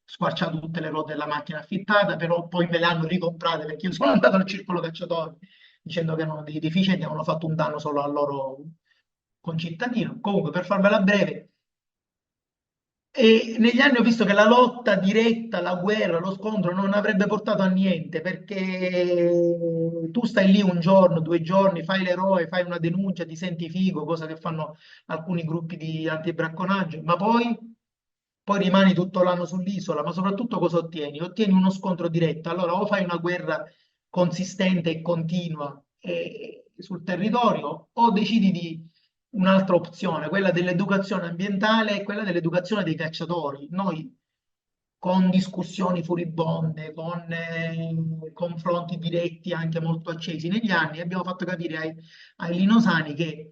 squarciato tutte le ruote della macchina affittata, però poi me le hanno ricomprate perché io sono andato al circolo cacciatori dicendo che erano dei deficienti, avevano fatto un danno solo al loro concittadino. Comunque, per farvela breve, e negli anni ho visto che la lotta diretta, la guerra, lo scontro non avrebbe portato a niente perché tu stai lì un giorno, 2 giorni, fai l'eroe, fai una denuncia, ti senti figo, cosa che fanno alcuni gruppi di antibracconaggio, ma poi rimani tutto l'anno sull'isola, ma soprattutto cosa ottieni? Ottieni uno scontro diretto, allora o fai una guerra consistente e continua sul territorio o decidi di un'altra opzione, quella dell'educazione ambientale e quella dell'educazione dei cacciatori. Noi con discussioni furibonde, con confronti diretti anche molto accesi negli anni, abbiamo fatto capire ai linosani che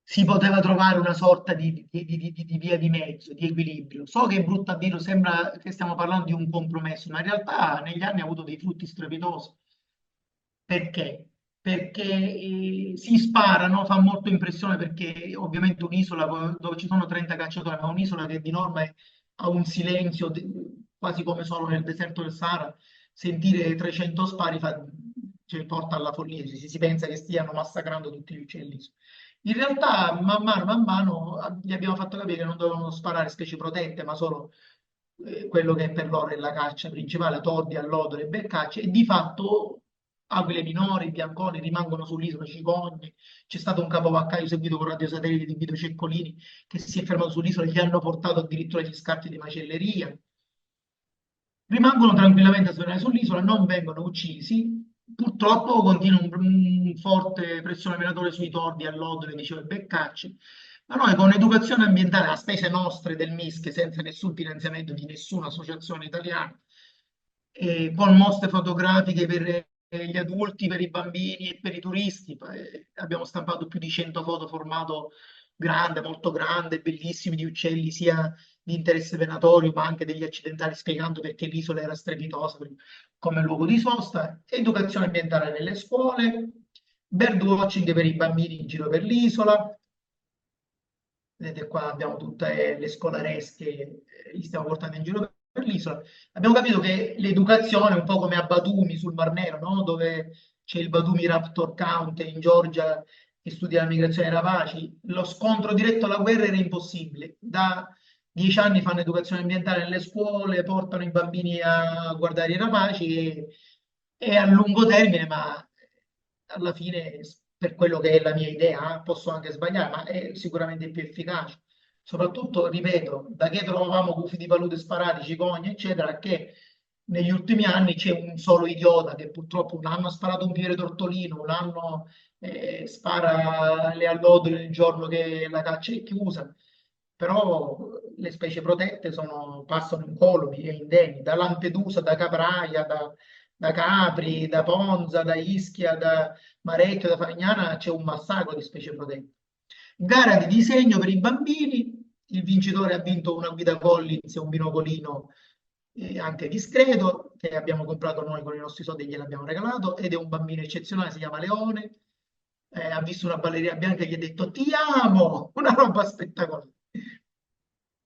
si poteva trovare una sorta di via di mezzo, di equilibrio. So che è brutto a dirlo, sembra che stiamo parlando di un compromesso, ma in realtà negli anni ha avuto dei frutti strepitosi. Perché? Perché si sparano, fa molto impressione perché ovviamente un'isola dove ci sono 30 cacciatori, ma un'isola che di norma ha un silenzio quasi come solo nel deserto del Sahara, sentire 300 spari cioè, porta alla follia, si pensa che stiano massacrando tutti gli uccelli. In realtà, man mano, gli abbiamo fatto capire che non dovevano sparare specie protette, ma solo quello che per loro è la caccia principale, tordi, allodole, beccacce, e di fatto aquile minori, bianconi rimangono sull'isola, cigogne. C'è stato un capovaccaio seguito con radiosatellite di Guido Ceccolini che si è fermato sull'isola e gli hanno portato addirittura gli scarti di macelleria. Rimangono tranquillamente a svernare sull'isola, non vengono uccisi. Purtroppo continua un forte pressione migratoria sui tordi, allodole, dicevo, e beccacce. Ma noi con educazione ambientale a spese nostre del MISC, senza nessun finanziamento di nessuna associazione italiana, con mostre fotografiche per gli adulti, per i bambini e per i turisti, abbiamo stampato più di 100 foto formato grande, molto grande, bellissimi di uccelli, sia di interesse venatorio, ma anche degli accidentali, spiegando perché l'isola era strepitosa come luogo di sosta, educazione ambientale nelle scuole, birdwatching per i bambini in giro per l'isola. Vedete qua abbiamo tutte le scolaresche, li stiamo portando in giro per l'isola. Abbiamo capito che l'educazione è un po' come a Batumi sul Mar Nero, no? Dove c'è il Batumi Raptor Count in Georgia che studia la migrazione dei rapaci. Lo scontro diretto alla guerra era impossibile. Da 10 anni fanno educazione ambientale nelle scuole, portano i bambini a guardare i rapaci e a lungo termine, ma alla fine, per quello che è la mia idea, posso anche sbagliare, ma è sicuramente più efficace. Soprattutto, ripeto, da che trovavamo gufi di palude sparati, cicogne, eccetera, che negli ultimi anni c'è un solo idiota che purtroppo un anno ha sparato un piede tortolino, un anno spara le allodole il giorno che la caccia è chiusa, però le specie protette passano incolumi e indenni, da Lampedusa, da Capraia, da Capri, da Ponza, da Ischia, da Marecchio, da Favignana c'è un massacro di specie protette. Gara di disegno per i bambini, il vincitore ha vinto una guida Collins e un binocolino anche discreto che abbiamo comprato noi con i nostri soldi e gliel'abbiamo regalato ed è un bambino eccezionale, si chiama Leone, ha visto una ballerina bianca e gli ha detto ti amo, una roba spettacolare.